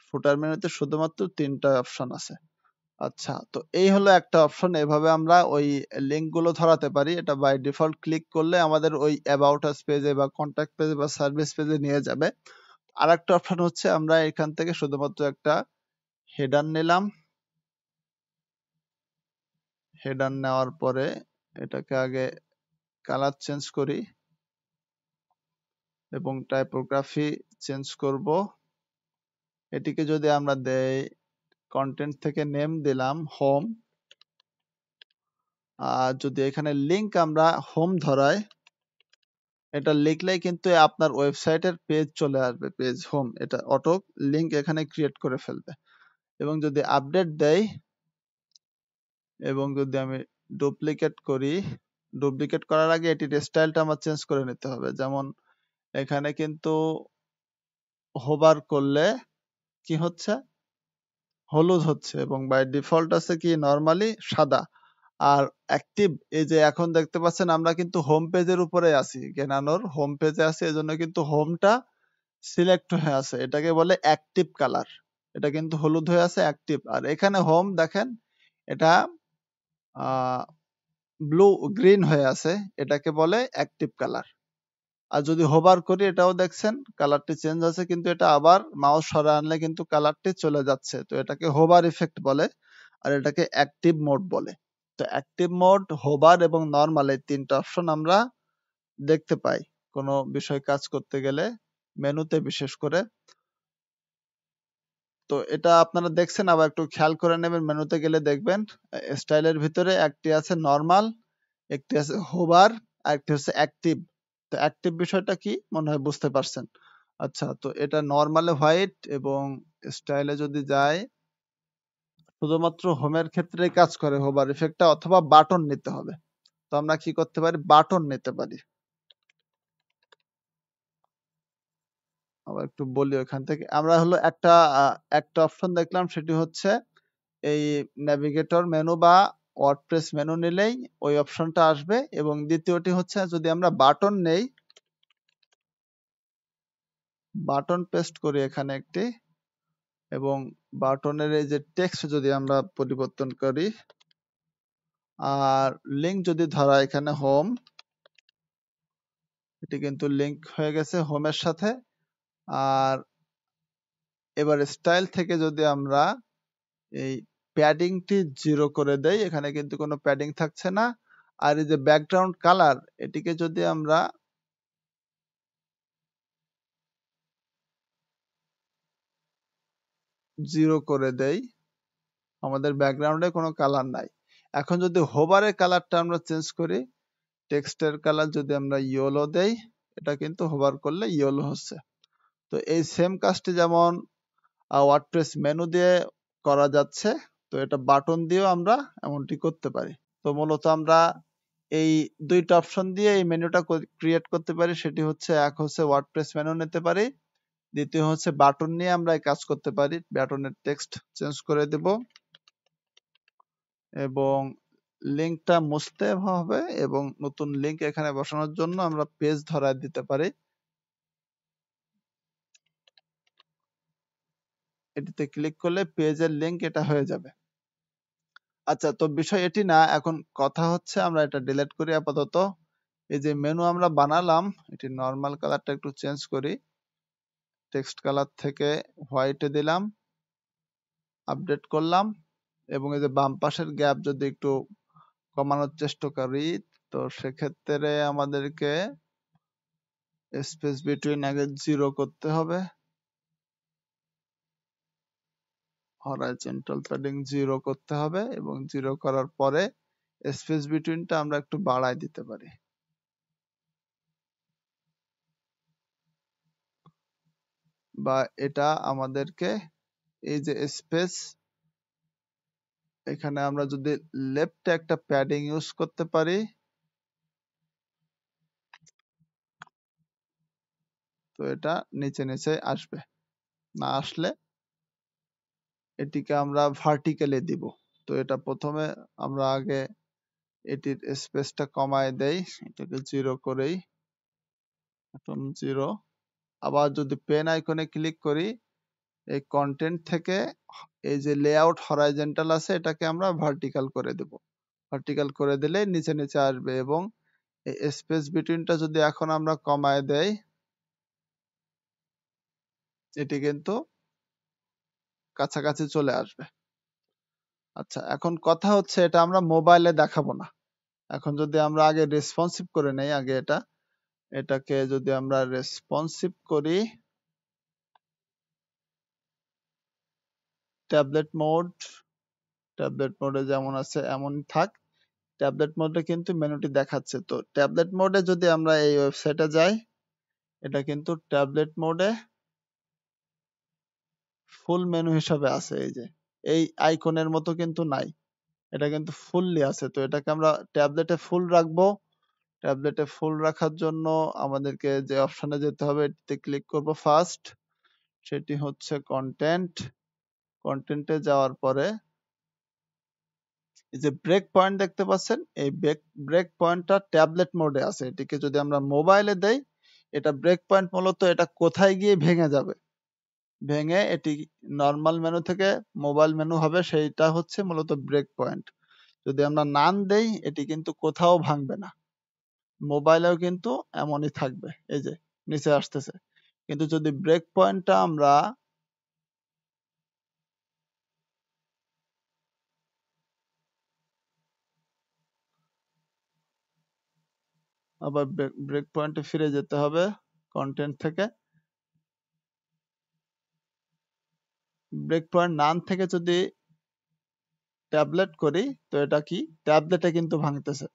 ফুটার মেনুতে শুধুমাত্র তিনটা অপশন আছে। আচ্ছা, তো এই হলো একটা অপশন। এভাবে আমরা ওই লিঙ্ক গুলো ধরাতে পারি। এটা বাই ডিফল্ট ক্লিক করলে আমাদের ওই অ্যাবাউট আস পেজে বা কন্টাক্ট পেজে বা সার্ভিস পেজে নিয়ে যাবে। আরেকটা অপশন হচ্ছে আমরা এখান থেকে শুধুমাত্র একটা হেডার নিলাম। হেডার নেওয়ার পরে এটাকে আগে কালার চেঞ্জ করি এবং টাইপোগ্রাফি চেঞ্জ করব। এটিকে যদি আমরা দেই, কন্টেন্ট থেকে নেম দিলাম হোম। আর যদি এখানে লিংক আমরা হোম ধরাই, এটা লিখলেই কিন্তু আপনার ওয়েবসাইটের পেজ চলে আসবে, পেজ হোম। এটা অটো লিংক এখানে ক্রিয়েট করে ফেলবে। এবং যদি আপডেট দেই এবং যদি আমি ডুপ্লিকেট করি, ডুপ্লিকেট করার আগে এটির স্টাইলটা আমার চেঞ্জ করে নিতে হবে। যেমন এখানে কিন্তু হোভার করলে কি হচ্ছে, হলুদ হচ্ছে এবং বাই ডিফল্ট আছে কি নরমালি সাদা। আর অ্যাক্টিভ, এই যে এখন দেখতে পাচ্ছেন আমরা কিন্তু হোম পেজের উপরে আছি, গেনানোর হোম পেজে আছি, এজন্য কিন্তু হোমটা সিলেক্ট হয়ে আছে। এটাকে বলে অ্যাক্টিভ কালার। এটা কিন্তু হলুদ হয়ে আছে অ্যাক্টিভ। আর এখানে হোম দেখেন এটা ব্লু গ্রিন হয়ে আছে, এটাকে বলে অ্যাক্টিভ কালার। আর যদি হোভার করি এটাও দেখছেন কালারটি চেঞ্জ আছে, কিন্তু এটা আবার মাউস সরায় আনলে কিন্তু কালারটি চলে যাচ্ছে। তো এটাকে হোভার ইফেক্ট বলে, আর এটাকে অ্যাক্টিভ মোড বলে। তো অ্যাক্টিভ মোড, হোভার এবং নরমাল, এই তিনটা অপশন আমরা দেখতে পাই কোনো বিষয় কাজ করতে গেলে, মেনুতে বিশেষ করে। তো এটা আপনারা দেখছেন, আবার একটু খেয়াল করে নেবেন, মেনুতে গেলে দেখবেন স্টাইলের ভিতরে একটি আছে নরমাল, একটি আছে হোভার, আর একটি হচ্ছে অ্যাক্টিভ। তো অ্যাক্টিভ বিষয়টা কি মনে হয় বুঝতে পারছেন। আচ্ছা, তো এটা নরমালে হোয়াইট এবং স্টাইলে যদি যায়, শুধুমাত্র হোমের ক্ষেত্রেই কাজ করে হোভার ইফেক্টটা, অথবা বাটন নিতে হবে। তো আমরা কি করতে পারি, বাটন নিতে পারি। আবার একটু বলি ওখান থেকে আমরা হলো একটা অপশন দেখলাম, সেটি হচ্ছে এই নেভিগেটর মেনু বা ওয়ার্ডপ্রেস মেনু নিলেই ওই অপশনটা আসবে। এবং দ্বিতীয়টি হচ্ছে যদি আমরা বাটন নেই, বাটন পেস্ট করি এখানে একটি, এবং বাটনের এই যে টেক্সট যদি আমরা পরিবর্তন করি, আর লিংক যদি ধরা এখানে হোম, এটি কিন্তু লিংক হয়ে গেছে হোমের সাথে। আর এবার স্টাইল থেকে যদি আমরা এই প্যাডিংটি 0 করে দেই, এখানে কিন্তু কোনো প্যাডিং থাকছে না। আর এই যে ব্যাকগ্রাউন্ড কালার, এটিকে যদি আমরা 0 করে দেই, আমাদের ব্যাকগ্রাউন্ডে কোনো কালার নাই। এখন যদি হোভারের কালারটা আমরা চেঞ্জ করি, টেক্সটের কালার যদি আমরা ইয়েলো দেই, এটা কিন্তু হোভার করলে ইয়েলো হচ্ছে। তো এই সেম কাজটি যেমন ওয়ার্ডপ্রেস মেনু দিয়ে করা যাচ্ছে, তো এটা বাটন দিয়েও আমরা এমনটি করতে পারি। তো মূলত আমরা এই দুইটা অপশন দিয়ে এই মেনুটা ক্রিয়েট করতে পারি। সেটি হচ্ছে, এক হচ্ছে ওয়ার্ডপ্রেস মেনু নিতে পারি, দ্বিতীয় হচ্ছে বাটন নিয়ে আমরা এই কাজ করতে পারি। বাটনের টেক্সট চেঞ্জ করে দেব এবং লিঙ্কটা মুছতে হবে, এবং নতুন লিঙ্ক এখানে বসানোর জন্য আমরা পেজ ধরায় দিতে পারি। এটিতে ক্লিক করলে পেজের লিঙ্ক এটা হয়ে যাবে। আচ্ছা, তো বিষয় এটি না, এখন কথা হচ্ছে আমরা এটা ডিলিট করি আপাতত। এই যে মেনু আমরা বানালাম, এটি নরমাল কালারটা একটু চেঞ্জ করি, টেক্সট কালার থেকে হোয়াইটে দিলাম, আপডেট করলাম, এবং এই যে বাম পাশের গ্যাপ যদি একটু কমানোর চেষ্টা করি, তো সেক্ষেত্রে আমাদেরকে স্পেস বিটুইন আগে 0 করতে হবে, হরাইজন্টাল প্যাডিং 0 করতে হবে, এবং 0 করার পরে স্পেস বিটুইনটা আমরা একটু বাড়ায় দিতে পারি। বা এটা আমাদেরকে এই যে স্পেস, এখানে আমরা যদি লেফটে একটা প্যাডিং ইউজ করতে পারি, তো এটা নিচে নিচে আসবে। না আসলে এটিকে আমরা ভার্টিক্যালি দিব। তো এটা প্রথমে আমরা আগে এটির স্পেসটা কমায় দেই, এটাকে 0 করেই, এখন 0। আবার যদি পেন আইকনে ক্লিক করি, এই কন্টেন্ট থেকে এই যে লেআউট হরাইজন্টাল আছে এটাকে আমরা ভার্টিক্যাল করে দেব। ভার্টিক্যাল করে দিলে নিচে নিচে আসবে এবং এই স্পেস বিটুইনটা যদি এখন আমরা কমায় দেই, এটি কিন্তু কাছাকাছি চলে আসবে। আচ্ছা, এখন কথা হচ্ছে এটা আমরা মোবাইলে দেখাবো না। এখন যদি আমরা আগে রেসপন্সিভ করে নেই, আগে এটাকে যদি আমরা রেসপন্সিভ করি, ট্যাবলেট মোডে যেমন আছে এমনই থাক। ট্যাবলেট মোডে কিন্তু মেনুটি দেখাচ্ছে। তো ট্যাবলেট মোডে যদি আমরা এই ওয়েবসাইটে যাই, এটা কিন্তু ট্যাবলেট মোডে ফুল মেনু হিসাবে আছে। এই যে এই আইকনের মতো কিন্তু নাই, এটা কিন্তু ফুললি আছে। তো এটাকে আমরা ট্যাবলেটে ফুল রাখবো। ট্যাবলেটে ফুল রাখার জন্য আমাদেরকে যে অপশনে যেতে হবে এটিতে ক্লিক করব ফার্স্ট, সেটি হচ্ছে কন্টেন্ট। কন্টেন্টে যাওয়ার পরে এই যে ব্রেক পয়েন্ট দেখতে পাচ্ছেন, এই ব্রেক পয়েন্টটা ট্যাবলেট মোডে আছে। এটিকে যদি আমরা মোবাইলে দেই, এটা ব্রেক পয়েন্ট মূলত এটা কোথায় গিয়ে ভেঙে যাবে, ভেঙে এটি নরমাল মেনু থেকে মোবাইল মেনু হবে, সেইটা হচ্ছে মূলত ব্রেক পয়েন্ট। যদি আমরা নান দেই, এটি কিন্তু কোথাও ভাঙবে না, মোবাইলেও কিন্তু এমনই থাকবে, এই যে নিচে আসতেছে। কিন্তু যদি ব্রেক পয়েন্টটা আমরা আবার ব্রেক পয়েন্টে ফিরে যেতে হবে কন্টেন্ট থেকে। ব্রেক পয়েন্ট নান থেকে যদি ট্যাবলেট করি, তো এটা কি ট্যাবলেটে কিন্তু ভাঙতেছে,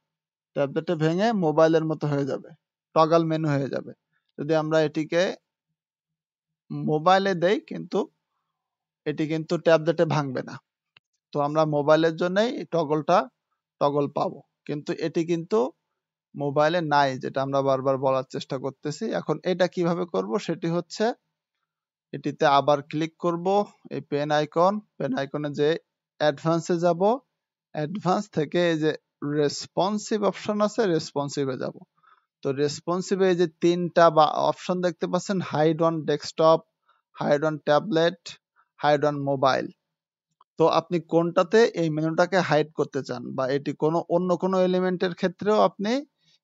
ট্যাবলেটে ভেঙে মোবাইলের মতো হয়ে যাবে, টগল মেনু হয়ে যাবে। যদি আমরা এটিকে মোবাইলে দেই, কিন্তু এটি কিন্তু ট্যাবলেটে ভাঙবে না। তো আমরা মোবাইলের জন্যই টগল পাবো, কিন্তু এটি কিন্তু মোবাইলে নাই, যেটা আমরা বারবার বলার চেষ্টা করতেছি। এখন এটা কিভাবে করব, সেটি হচ্ছে এটিতে আবার ক্লিক করব, এই পেন আইকনে যে অ্যাডভান্সে যাব, অ্যাডভান্স থেকে এই যে রেসপন্সিভ অপশন আছে, রেসপন্সিভে যাব। তো রেসপন্সিভে এই যে তিনটা বা অপশন দেখতে পাচ্ছেন, hide on desktop, hide on tablet, hide on mobile. তো আপনি কোনটাতে এই মেনুটাকে হাইড করতে চান, বা এটি অন্য কোনো এলিমেন্টের ক্ষেত্রেও আপনি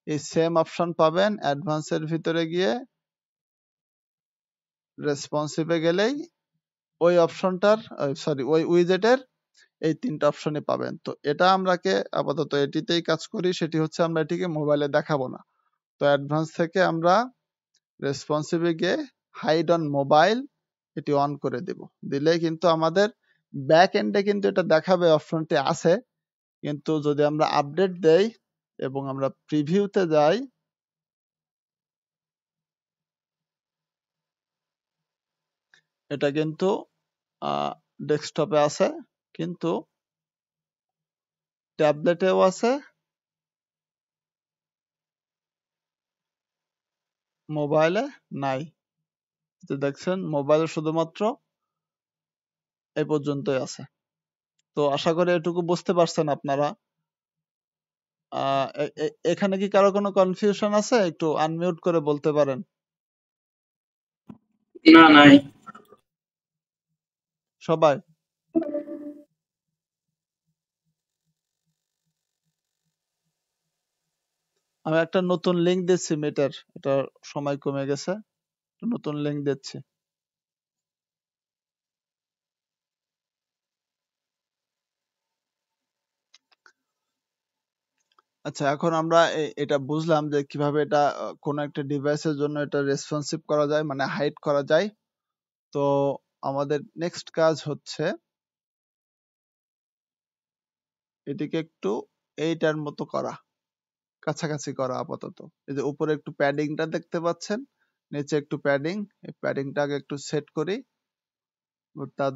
এই সেম অপশন পাবেন। অ্যাডভান্সের ভিতরে গিয়ে রেসপন্সিভে গেলেই ওই অপশনটার ওই উইজেটের এই তিনটা অপশনই পাবেন। তো এটা আমরাকে আপাতত এটিতেই কাজ করি, সেটি হচ্ছে আমরা এটিকে মোবাইলে দেখাবো না। তো অ্যাডভান্স থেকে আমরা রেসপন্সিভে গিয়ে হাইড অন মোবাইল এটি অন করে দেব। দিলেই কিন্তু আমাদের ব্যাক এন্ডে কিন্তু এটা দেখাবে অপশনটি আছে, কিন্তু যদি আমরা আপডেট দেই এবং আমরা প্রিভিউতে যাই, এটা কিন্তু ডেস্কটপে আছে, কিন্তু ট্যাবলেটেও আছে, মোবাইলে নাই। তো দেখছেন মোবাইলে শুধুমাত্র এই পর্যন্তই আছে। তো আশা করি এটুকু বুঝতে পারছেন আপনারা। এখানে কি কারো কোনো কনফিউশন আছে? একটু আনমিউট করে বলতে পারেন।
না, নাই।
সবাই? আমি একটা নতুন লিংক দিচ্ছি মিটের, এটা সময় কমে গেছে, নতুন লিংক দিচ্ছি। আচ্ছা, এখন আমরা এটা বুঝলাম যে কিভাবে এটা কোনো একটা ডিভাইসের জন্য এটা রেসপন্সিভ করা যায়, মানে হাইড করা যায়। তো আমাদের নেক্সট কাজ হচ্ছে এটিকে একটু এইটার মতো করা, কাছাকাছি করা আপাতত। এই যে উপরে একটু প্যাডিংটা দেখতে পাচ্ছেন, নিচে একটু প্যাডিং, এই প্যাডিংটাকে একটু সেট করি। তার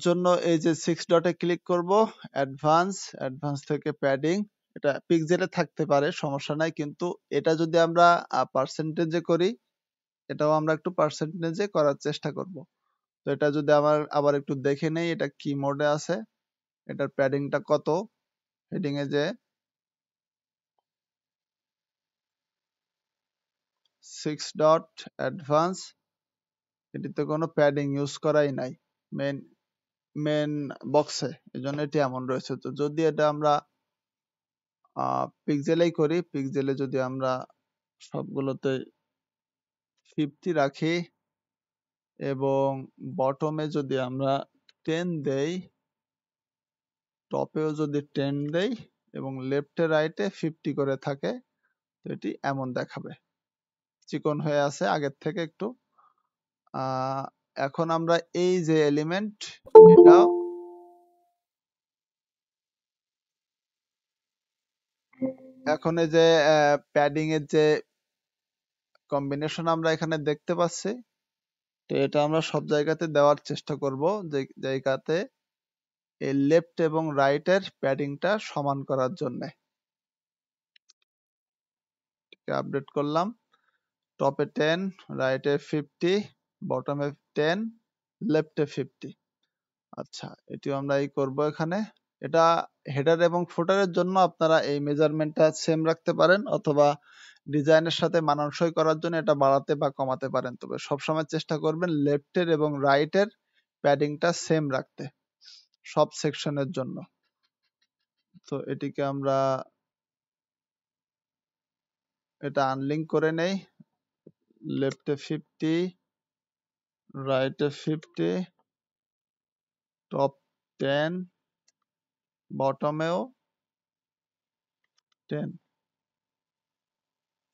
জন্য এই যে 6 ডটে ক্লিক করব, অ্যাডভান্স থেকে প্যাডিং, এটা পিক্সেলে থাকতে পারে, সমস্যা নাই। কিন্তু এটা যদি আমরা পার্সেন্টেজে করি, এটাও আমরা একটু পার্সেন্টেজে করার চেষ্টা করব। তো এটা যদি আবার একটু দেখে নেই এটা কি মোডে আছে, এটার প্যাডিংটা কত, হেডিং এ যে সিক্স ডট অ্যাডভান্স, এটিতে কোনো প্যাডিং ইউজ করাই নাই মেন মেন বক্সে, এই জন্য এটি এমন রয়েছে। তো যদি এটা আমরা পিক্সেলেই করি, পিক্সেলে যদি আমরা সবগুলোতে 50 রাখি এবং বটমে যদি আমরা 10 দেই, টপেও যদি 10 দেই এবং লেফটে রাইটে 50 করে থাকে, তো এটি এমন দেখাবে, চিকন হয়ে আছে আগের থেকে একটু। এখন আমরা এই যে এলিমেন্ট, এটা এখন এই যে প্যাডিং এর যে কম্বিনেশন আমরা এখানে দেখতে পাচ্ছি, তো এটা আমরা সব জায়গাতে দেওয়ার চেষ্টা করব, যে জায়গাতে এই লেফট এবং রাইট এর প্যাডিংটা সমান করার জন্য। আপডেট করলাম, টপে 10, রাইটে 50, বটমে 10, লেফটে 50। আচ্ছা, এটিও আমরা এই করব এখানে। এটা হেডার এবং ফুটারের জন্য আপনারা এই মেজারমেন্টটা সেম রাখতে পারেন, অথবা ডিজাইনের সাথে মানানসই করার জন্য এটা বাড়াতে বা কমাতে পারেন। তবে সবসময় চেষ্টা করবেন লেফটের এবং রাইটের প্যাডিংটা সেম রাখতে সব সেকশনের জন্য। তো এটিকে আমরা এটা আনলিঙ্ক করে নেই, লেফটে 50, রাইটে 50, টপ 10, বটমেও 10।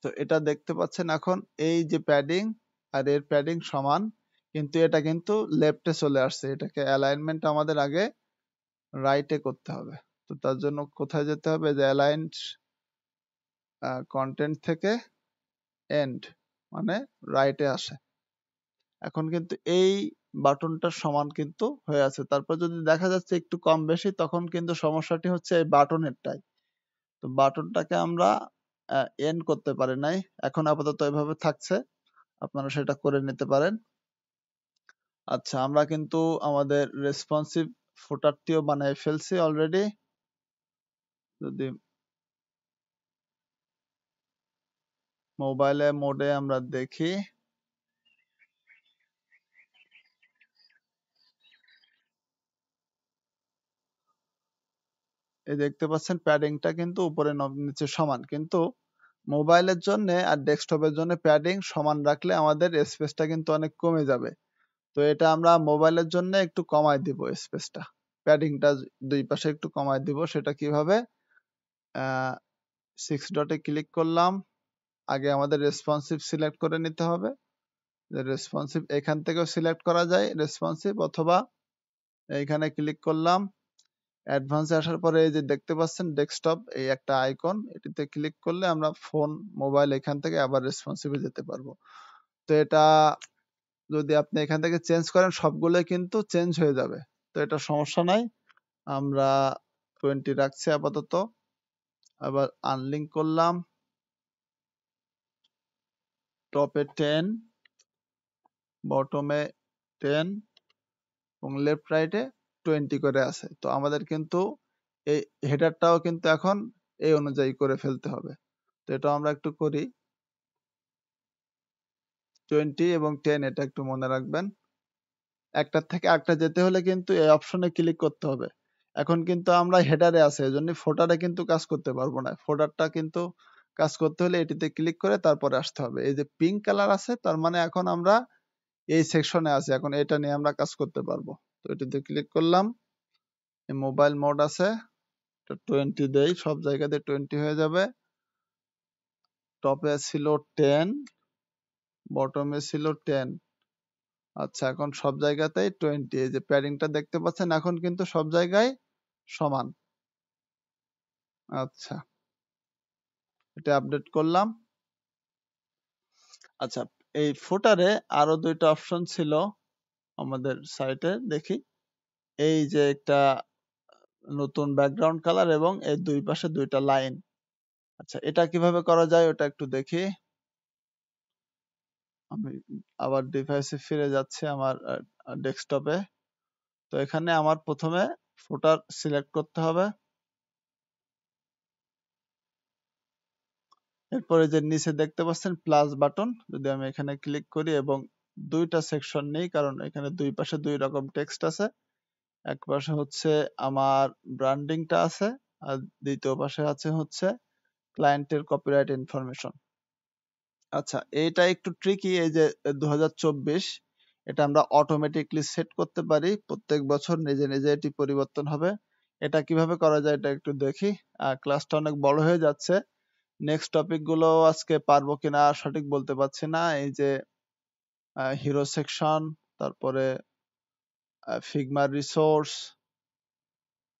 তো এটা দেখতে পাচ্ছেন এখন এই যে প্যাডিং আর এর প্যাডিং সমান, কিন্তু এটা কিন্তু লেফটে চলে আসছে। এটাকে অ্যালাইনমেন্ট আমাদের আগে রাইটে করতে হবে। তো তার জন্য কোথায় যেতে হবে, যে অ্যালাইন্ড কন্টেন্ট থেকে এন্ড, মানে রাইটে আসে। এখন কিন্তু এই বাটনটার সমান কিন্তু হয়ে আছে। তারপর যদি দেখা যাচ্ছে একটু কম বেশি, তখন কিন্তু সমস্যাটি হচ্ছে এই বাটনেরটাই। তো বাটনটাকে আমরা এন্ড করতে পারি নাই, এখন আপাতত এভাবে থাকছে, আপনারা সেটা করে নিতে পারেন। আচ্ছা, আমরা কিন্তু আমাদের রেসপন্সিভ ফুটারটিও বানিয়ে ফেলছি অলরেডি। যদি মোবাইলে মোডে আমরা দেখি, এই দেখতে পাচ্ছেন প্যাডিংটা কিন্তু উপরে নিচে সমান, কিন্তু মোবাইলের জন্য আর ডেস্কটপের জন্য প্যাডিং সমান রাখলে আমাদের স্পেসটা কিন্তু অনেক কমে যাবে। তো এটা আমরা মোবাইলের জন্য একটু কমাই দিব স্পেসটা, প্যাডিংটা দুই পাশে একটু কমাই দিব। সেটা কিভাবে, 6 ডটে ক্লিক করলাম, আগে আমাদের রেসপন্সিভ সিলেক্ট করে নিতে হবে। রেসপন্সিভ এখান থেকেও সিলেক্ট করা যায় রেসপন্সিভ, অথবা এইখানে ক্লিক করলাম, অ্যাডভান্সে আসার পরে এই যে দেখতে পাচ্ছেন ডেস্কটপ, এই একটা আইকন, এটিতে ক্লিক করলে আমরা ফোন মোবাইল এখান থেকে আবার রেসপন্সিভে যেতে পারবো। তো এটা যদি আপনি এখান থেকে চেঞ্জ করেন, সবগুলোই কিন্তু চেঞ্জ হয়ে যাবে। তো এটা সমস্যা নাই, আমরা 20 রাখছি আপাতত। আবার আনলিঙ্ক করলাম, টপে 10, বটমে 10 এবং লেফট রাইটে 20 করে আছে। তো আমাদের কিন্তু এই হেডারটাও কিন্তু এখন এই অনুযায়ী করে ফেলতে হবে। তো এটা আমরা একটু করি, 20 এবং 10 এটা একটু মনে রাখবেন। একটার থেকে আরেকটা যেতে হলে কিন্তু এই অপশনে ক্লিক করতে হবে। এখন কিন্তু আমরা হেডারে আছে, এজন্য ফোটারে কিন্তু কাজ করতে পারবো না। ফোটারটা কিন্তু কাজ করতে হলে এটিতে ক্লিক করে তারপরে আসতে হবে। এই যে পিঙ্ক কালার আছে, তার মানে এখন আমরা এই সেকশনে আছি, এখন এটা নিয়ে আমরা কাজ করতে পারবো। তো এটিতে ক্লিক করলাম, মোবাইল মোড আছে, 20 দেই, সব জায়গাতে 20 হয়ে যাবে। টপে ছিল 10, বটমে ছিল 10। আচ্ছা, এখন সব জায়গাতেই 20, এই যে প্যাডিংটা দেখতে পাচ্ছেন এখন কিন্তু সব জায়গায় সমান। আচ্ছা, এটা আপডেট করলাম। আচ্ছা, এই ফুটারে আরো দুইটা অপশন ছিল আমাদের সাইটে, দেখি। এই যে একটা নতুন ব্যাকগ্রাউন্ড কালার এবং এই দুই পাশে দুইটা লাইন। আচ্ছা, এটা কিভাবে করা যায় ওটা একটু দেখি। আমি আবার ডিভাইসে ফিরে যাচ্ছি, আমার ডেস্কটপে। তো এখানে আমার প্রথমে ফুটার সিলেক্ট করতে হবে। এরপরে যে নিচে দেখতে পাচ্ছেন প্লাস বাটন, যদি আমি এখানে ক্লিক করি এবং দুইটা সেকশন নেই, কারণ এখানে দুই পাশে দুই রকম টেক্সট আছে। এক পাশে হচ্ছে আমার ব্র্যান্ডিংটা আছে, আর দ্বিতীয় পাশে আছে হচ্ছে ক্লায়েন্টের কপিরাইট ইনফরমেশন। আচ্ছা, এইটা একটু ট্রিকি। এই যে 2024, এটা আমরা অটোমেটিকলি সেট করতে পারি, প্রত্যেক বছর নিজে নিজে এটি পরিবর্তন হবে। এটা কিভাবে করা যায় এটা একটু দেখি। ক্লাসটা অনেক বড় হয়ে যাচ্ছে, নেক্সট টপিক গুলো আজকে পারবো কিনা সঠিক বলতে পারছি না। এই যে হিরো সেকশন, তারপরে ফিগমার রিসোর্স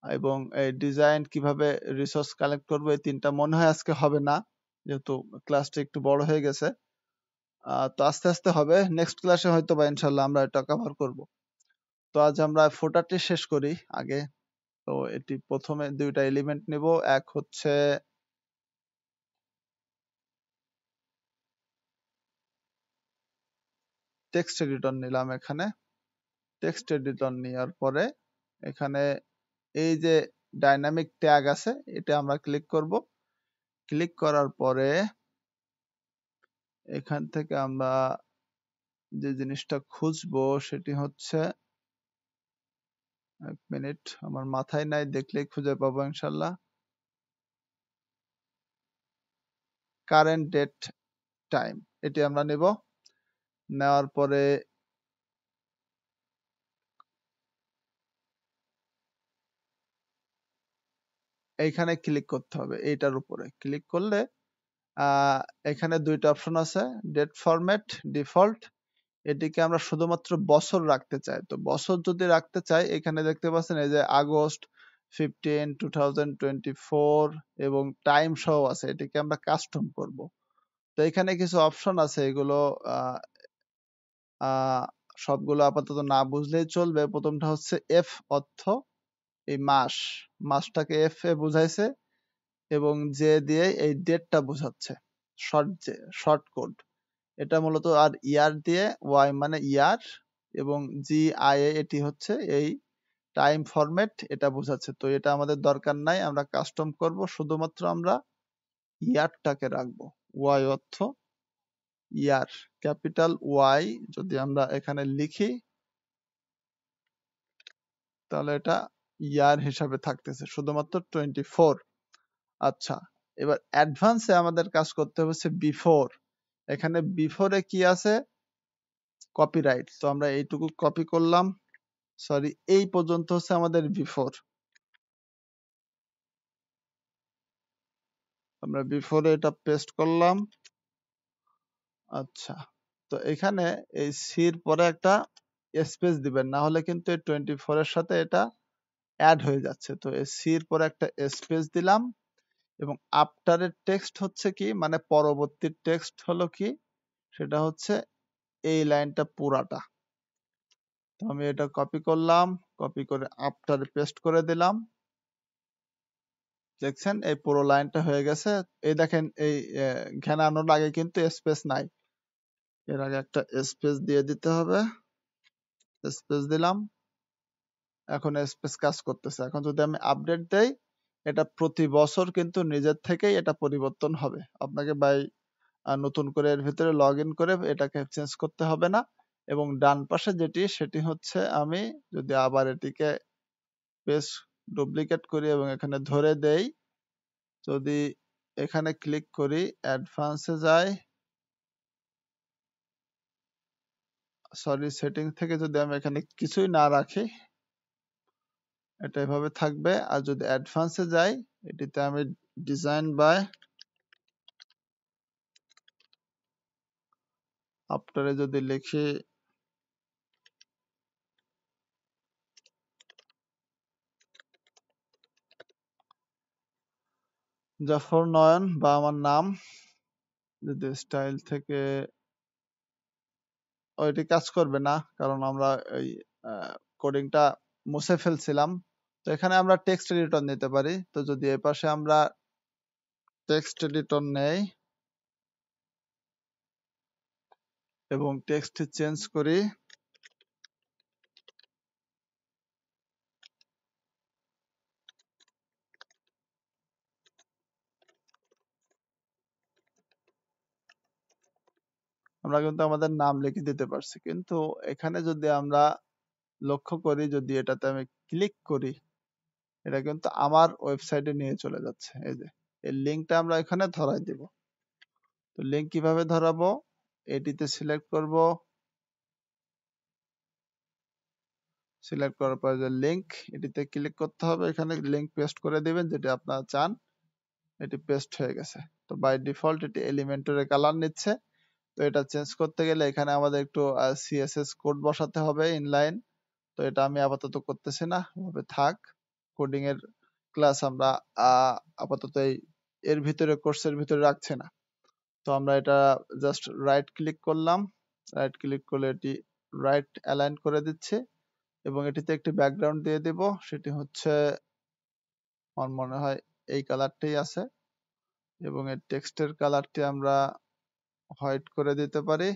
এবং এই ডিজাইন কিভাবে রিসোর্স কালেক্ট করবো, এই তিনটা মনে হয় আজকে হবে না, যেহেতু ক্লাসটা একটু বড় হয়ে গেছে। তো আস্তে আস্তে হবে, নেক্সট ক্লাসে হয়তো বা ইনশাল্লাহ আমরা এটা কভার করব। তো আজ আমরা ফোটারটি শেষ করি আগে। তো এটি প্রথমে দুইটা এলিমেন্ট নিব, এক হচ্ছে টেক্সট এডিটর নিলাম। এখানে টেক্সট এডিটর নেওয়ার পরে এখানে এই যে ডাইনামিক ট্যাগ আছে, এটা আমরা ক্লিক করব। ক্লিক করার পরে এখান থেকে আমরা যে জিনিসটা খুঁজবো সেটি হচ্ছে, এক মিনিট, আমার মাথায় নাই, দেখলেই খুঁজে পাবো ইনশাল্লাহ। কারেন্ট ডেট টাইম, এটি আমরা নেব। নেওয়ার পরে এইখানে ক্লিক করতে হবে, এইটার উপরে ক্লিক করলে এখানে দুইটা অপশন আছে, ডেট ফরম্যাট, ডিফল্ট। এটিকে আমরা শুধুমাত্র বছর রাখতে চাই। তো বছর যদি রাখতে চাই, এখানে দেখতে পাচ্ছেন এই যে আগস্ট 15, 2024 এবং টাইম সহ আছে, এটিকে আমরা কাস্টম করব। তো এখানে কিছু অপশন আছে, এগুলো আহ আহ সবগুলো আপাতত না বুঝলেই চলবে। প্রথমটা হচ্ছে এফ অর্থ, এই মাসটাকে এফ এ বুঝাইছে, এবং যে দিয়ে এই ডেটটা বোঝাচ্ছে, শর্ট কোড এটা মূলত। আর ইয়ার দিয়ে, ওয়াই মানে ইয়ার, এবং জি আই এ এটি হচ্ছে এই টাইম ফরম্যাট, এটা বোঝাচ্ছে। তো এটা আমাদের দরকার নাই, আমরা কাস্টম করব, শুধুমাত্র আমরা ইয়ারটাকে রাখবো। ওয়াই অর্থ ইয়ার, ক্যাপিটাল ওয়াই যদি আমরা এখানে লিখি তাহলে এটা ইয়ার হিসাবে থাকতেছে, শুধুমাত্র 24। আচ্ছা, এবার অ্যাডভান্সে আমাদের কাজ করতে হচ্ছে বিফোর। এখানে বিফোরে কি আছে, কপিরাইট। তো আমরা এইটুকু কপি করলাম, সরি এই পর্যন্ত হচ্ছে আমাদের বিফোর। আমরা বিফোরে এটা পেস্ট করলাম। আচ্ছা, তো এখানে এই সির পরে একটা স্পেস দিবেন, না হলে কিন্তু এই 24 এর সাথে এটা অ্যাড হয়ে যাচ্ছে। তো এই সির পরে একটা স্পেস দিলাম, এবং আফটারের টেক্সট হচ্ছে কি, মানে পরবর্তী টেক্সট হলো কি, সেটা হচ্ছে এই লাইনটা পুরাটা। তো আমি এটা কপি করলাম, কপি করে আফটারে পেস্ট করে দিলাম। দেখছেন এই পুরো লাইনটা হয়ে গেছে। এই দেখেন এই ঘেনানোর আগে কিন্তু স্পেস নাই, এর আগে একটা স্পেস দিয়ে দিতে হবে। স্পেস দিলাম, এখন স্পেস কাজ করতেছে। এখন যদি আমি আপডেট দেই, এটা প্রতি বছর কিন্তু নিজের থেকেই এটা পরিবর্তন হবে, আপনাকে বাই নতুন করে এর ভিতরে লগ ইন করে এটাকে চেঞ্জ করতে হবে না। এবং ডান পাশে যেটি, সেটি হচ্ছে আমি যদি আবার এটিকে পেস্ট ডুপ্লিকেট করি এবং এখানে ধরে দেই, যদি এখানে ক্লিক করি, অ্যাডভান্সে যাই, সরি সেটিং থেকে যদি আমি এখানে কিছুই না রাখি, এটা এভাবে থাকবে। আর যদি অ্যাডভান্সে যাই, এটিতে আমি ডিজাইন বাই আফটারে যদি লিখি জাফর নয়ন বা আমার নাম, যদি স্টাইল থেকে, ওইটি কাজ করবে না, কারণ আমরা এই কোডিংটা মুছে ফেলছিলাম। তো এখানে আমরা টেক্সট এডিটর নিতে পারি। তো যদি এ পাশে আমরা টেক্সট এডিটর নেই এবং টেক্সট চেঞ্জ করি, আমরা কিন্তু আমাদের নাম লিখে দিতে পারছি, কিন্তু এখানে যদি আমরা লক্ষ্য করি, যদি এটাতে আমি ক্লিক করি, এটা কিন্তু আমার ওয়েবসাইটে নিয়ে চলে যাচ্ছে। এই যে এই লিঙ্কটা আমরা এখানে ধরাই দিব। তো লিঙ্ক কিভাবে ধরাবো? এটিতে সিলেক্ট করব, সিলেক্ট করার পর যে লিঙ্ক, এটিতে ক্লিক করতে হবে। এখানে লিঙ্ক পেস্ট করে দিবেন যেটা আপনারা চান। এটি পেস্ট হয়ে গেছে। তো বাই ডিফল্ট এটি এলিমেন্টরের কালার নিচ্ছে। তো এটা চেঞ্জ করতে গেলে এখানে আমাদের একটু সিএসএস কোড বসাতে হবে ইনলাইন। তো এটা আমি আপাতত করতেছি না, এভাবে থাক। কোডিং এর ক্লাস আমরা আপাতত এর ভিতরে, কোর্সের ভিতরে রাখছি না। তো আমরা এটা জাস্ট রাইট ক্লিক করলাম, রাইট ক্লিক করলে এটি রাইট অ্যালাইন করে দিচ্ছে এবং এটিতে একটি ব্যাকগ্রাউন্ড দিয়ে দেব। সেটি হচ্ছে, আমার মনে হয় এই কালারটাই আছে, এবং এর টেক্সটের কালারটি আমরা হোয়াইট করে দিতে পারি।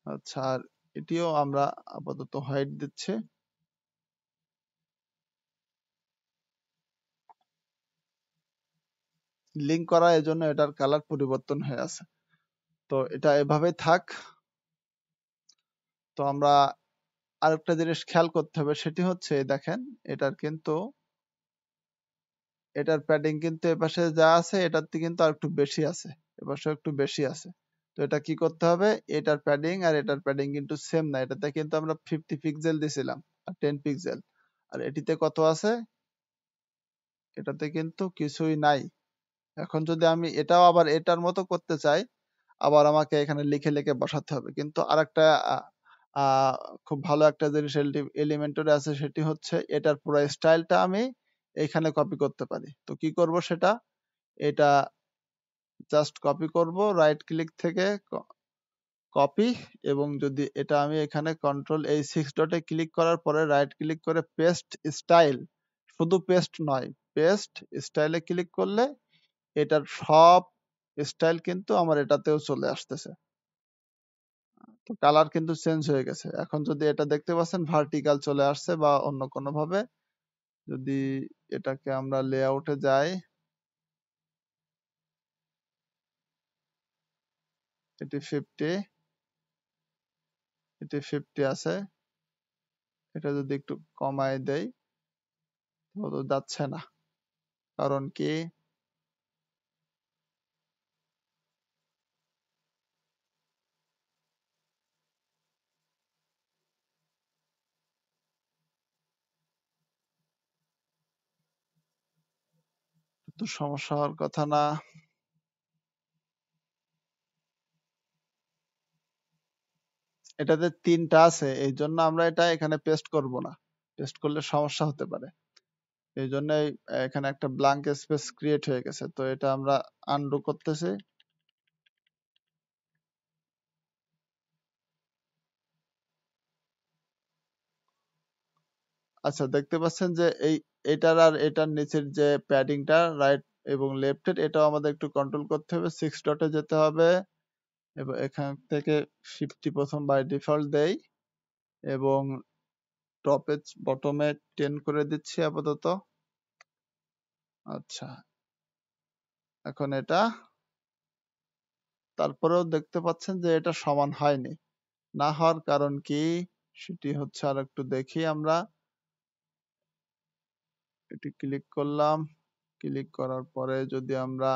আচ্ছা, আর এটিও আমরা আপাতত হোয়াইট দিচ্ছি। লিঙ্ক করা, এজন্য এটার কালার পরিবর্তন হয়ে আছে। তো এটা এভাবে থাক। তো আমরা আরেকটা জিনিস খেয়াল করতে হবে, সেটি হচ্ছে দেখেন এটার কিন্তু, এটার প্যাডিং কিন্তু এপাশে যা আছে এটার থেকে কিন্তু আর একটু বেশি আছে, এপাশে একটু বেশি আছে। তো এটা কি করতে হবে, এটার প্যাডিং আর এটার প্যাডিং কিন্তু সেম না। এটাতে কিন্তু আমরা 50 পিক্সেল দিছিলাম আর 10 পিক্সেল, আর এটিতে কত আছে, এটাতে কিন্তু কিছুই নাই। এখন যদি আমি এটাও আবার এটার মতো করতে চাই, আবার আমাকে এখানে লিখে লিখে বসাতে হবে। কিন্তু আরেকটা খুব ভালো একটা জিনিস এলিমেন্টরে আছে, সেটি হচ্ছে এটার পুরো স্টাইলটা আমি এখানে কপি করতে পারি। তো কি করব সেটা, এটা জাস্ট কপি করব রাইট ক্লিক থেকে, কপি, এবং যদি এটা আমি এখানে কন্ট্রোল এই 6 ডটে ক্লিক করার পরে রাইট ক্লিক করে পেস্ট স্টাইল, শুধু পেস্ট নয়, পেস্ট স্টাইলে ক্লিক করলে এটার সব স্টাইল কিন্তু আমার এটাতেও চলে আসতেছে। তো কালার কিন্তু চেঞ্জ হয়ে গেছে। এখন যদি এটা দেখতে পাচ্ছেন ভার্টিক্যাল চলে আসছে, বা অন্য কোনো ভাবে যদি এটাকে আমরা লেআউটে যাই, এটি 50, এটি 50 আছে, এটা যদি একটু কমায় দেই তো যাচ্ছে না। কারণ কি, তো সমস্যা হওয়ার কথা না। এটাতে 3টা আছে, এই জন্য আমরা এটা এখানে পেস্ট করব না, পেস্ট করলে সমস্যা হতে পারে। এই জন্যই এখানে একটা ব্ল্যাঙ্ক স্পেস ক্রিয়েট হয়ে গেছে। তো এটা আমরা আনডু করতেছি। আচ্ছা, দেখতে পাচ্ছেন যে এটার আর এটার নিচের যে প্যাডিংটা রাইট এবং লেফটের, এটাও আমাদের একটু কন্ট্রোল করতে হবে। 6 ডটে যেতে হবে এবং এখান থেকে 50 প্রথম বাই ডিফল্ট দেই, এবং টপে বটমে 10 করে দিচ্ছি আপাতত। আচ্ছা, এখন এটা, তারপরেও দেখতে পাচ্ছেন যে এটা সমান হয়নি। না হওয়ার কারণ কি, সেটি হচ্ছে, আর একটু দেখি আমরা। এটি ক্লিক করলাম, ক্লিক করার পরে যদি আমরা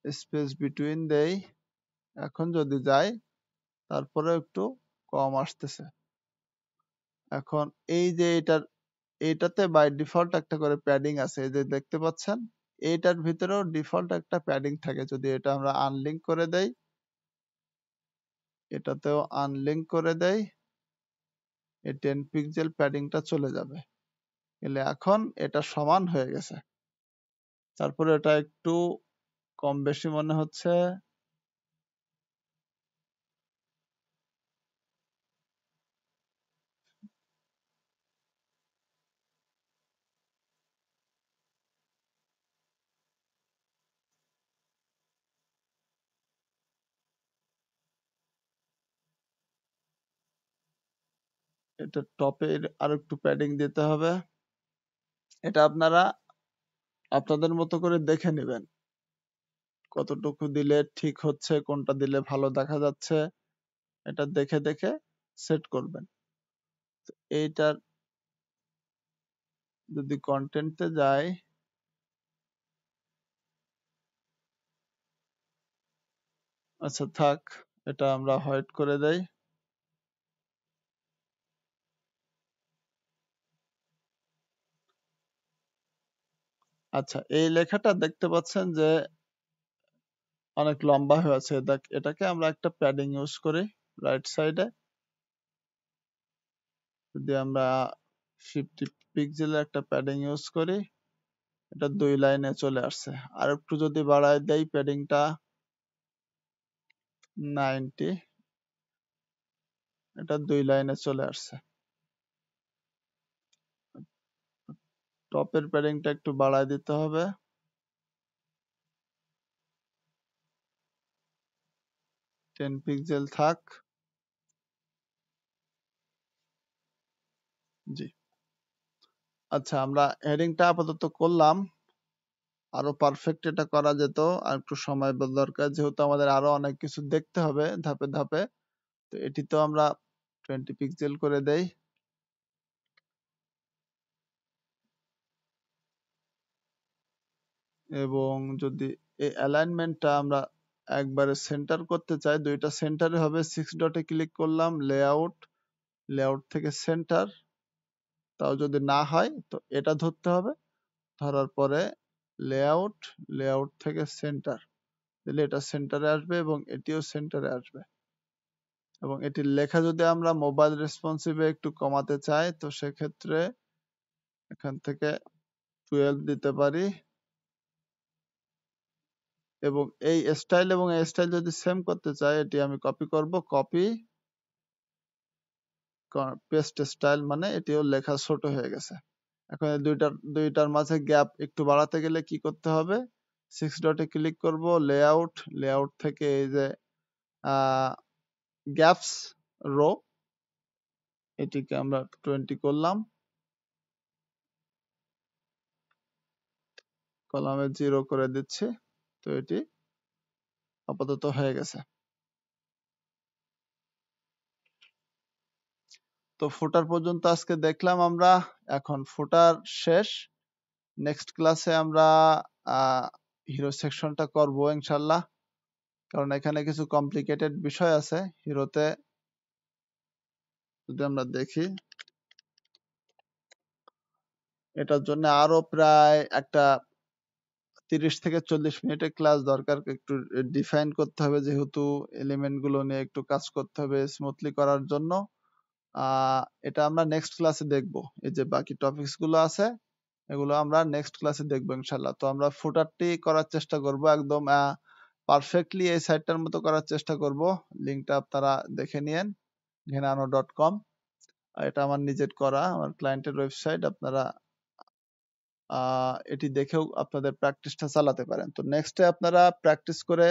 স্পেস বিটুইন দেই, এখন যদি যাই, তারপরে একটু কম আসতেছে। এখন এই যে এইটাতে বাই ডিফল্ট একটা করে প্যাডিং আছে, এই যে দেখতে পাচ্ছেন, এইটার ভিতরেও ডিফল্ট একটা প্যাডিং থাকে। যদি এটা আমরা আনলিঙ্ক করে দেই, এটাতেও আনলিঙ্ক করে দেই, এই 10 পিক্সেল প্যাডিংটা চলে যাবে। এলে এখন এটা সমান হয়ে গেছে। তারপরে এটা একটু কম বেশি মনে হচ্ছে। এটা টপে আর একটু প্যাডিং দিতে হবে। এটা আপনারা আপনাদের মতো করে দেখে নেবেন। কতটুকু দিলে ঠিক হচ্ছে, কোনটা দিলে ভালো দেখা যাচ্ছে, এটা দেখে দেখে সেট করবেন। এইটার যদি কন্টেন্টে যাই, আচ্ছা থাক, এটা আমরা হোয়াইট করে দেই। আচ্ছা, এই লেখাটা দেখতে পাচ্ছেন যে অনেক লম্বা হয়ে আছে। এটাকে আমরা একটা প্যাডিং ইউজ করি রাইট সাইডে। যদি আমরা 50 পিক্সেলের একটা প্যাডিং ইউজ করি, এটা 2 লাইনে চলে আসছে। আর একটু যদি বাড়ায় দেই প্যাডিংটা 90, এটা 2 লাইনে চলে আসছে। টপের প্যাডিংটা একটু বাড়ায় দিতে হবে, 10 পিক্সেল থাক। জি, আচ্ছা আমরা হেডিংটা আপাতত করলাম। আরো পারফেক্ট এটা করা যেত, আর একটু সময় দরকার, যেহেতু আমাদের আরো অনেক কিছু দেখতে হবে ধাপে ধাপে। তো এটি তো আমরা 20 পিক্সেল করে দেই, এবং যদি এই অ্যালাইনমেন্টটা আমরা একবারে সেন্টার করতে চাই, দুইটা সেন্টারে হবে, 6 ডটে ক্লিক করলাম, লেআউট, লেআউট থেকে সেন্টার। তাও যদি না হয় তো এটা ধরতে হবে, ধরার পরে লেআউট, লেআউট থেকে সেন্টার দিলে এটা সেন্টারে আসবে এবং এটিও সেন্টারে আসবে। এবং এটির লেখা যদি আমরা মোবাইল রেসপন্সিভে একটু কমাতে চাই, তো সেক্ষেত্রে এখান থেকে 12 দিতে পারি। এবং এই স্টাইল এবং এই স্টাইল যদি সেম করতে চাই, এটি আমি কপি করব, কপি পেস্ট স্টাইল, মানে এটিও লেখা ছোট হয়ে গেছে। এখন এই দুইটার মাঝে গ্যাপ একটু বাড়াতে গেলে কি করতে হবে, 6 ডটে ক্লিক করব, লেআউট, লেআউট থেকে এই যে গ্যাপস রো, এটিকে আমরা 20 করলাম, কলামে 0 করে দিচ্ছি। তো এটি আপাতত হয়ে গেছে। তো ফুটার পর্যন্ত আজকে দেখলাম আমরা, এখন ফুটার শেষ। নেক্সট ক্লাসে আমরা হিরো সেকশনটা করব ইনশাল্লাহ, কারণ এখানে কিছু কমপ্লিকেটেড বিষয় আছে হিরোতে। যদি আমরা দেখি, এটার জন্য আরো প্রায় একটা 30 থেকে 40 মিনিটের ক্লাস দরকার, একটু ডিফাইন করতে হবে, যেহেতু এলিমেন্ট গুলো নিয়ে একটু কাজ করতে হবে স্মুথলি করার জন্য। এটা আমরা নেক্সট ক্লাসে দেখব। এই যে বাকি টপিকস গুলো আছে, এগুলো আমরা নেক্সট ক্লাসে দেখবো ইনশাল্লাহ। তো আমরা ফুটারটি করার চেষ্টা করব একদম পারফেক্টলি এই সাইটটার মতো করার চেষ্টা করব। লিঙ্কটা আপনারা দেখে নিয়েন, ghenano.com। এটা আমার নিজের করা, আমার ক্লায়েন্টের ওয়েবসাইট। আপনারা এটি দেখেও আপনাদের প্র্যাকটিসটা চালাতে পারেন। তো নেক্সটে আপনারা প্র্যাকটিস করে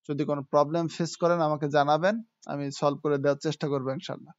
যদি কোনো প্রবলেম ফেস করেন আমাকে জানাবেন, আমি সলভ করে দেওয়ার চেষ্টা করবো ইনশাল্লাহ।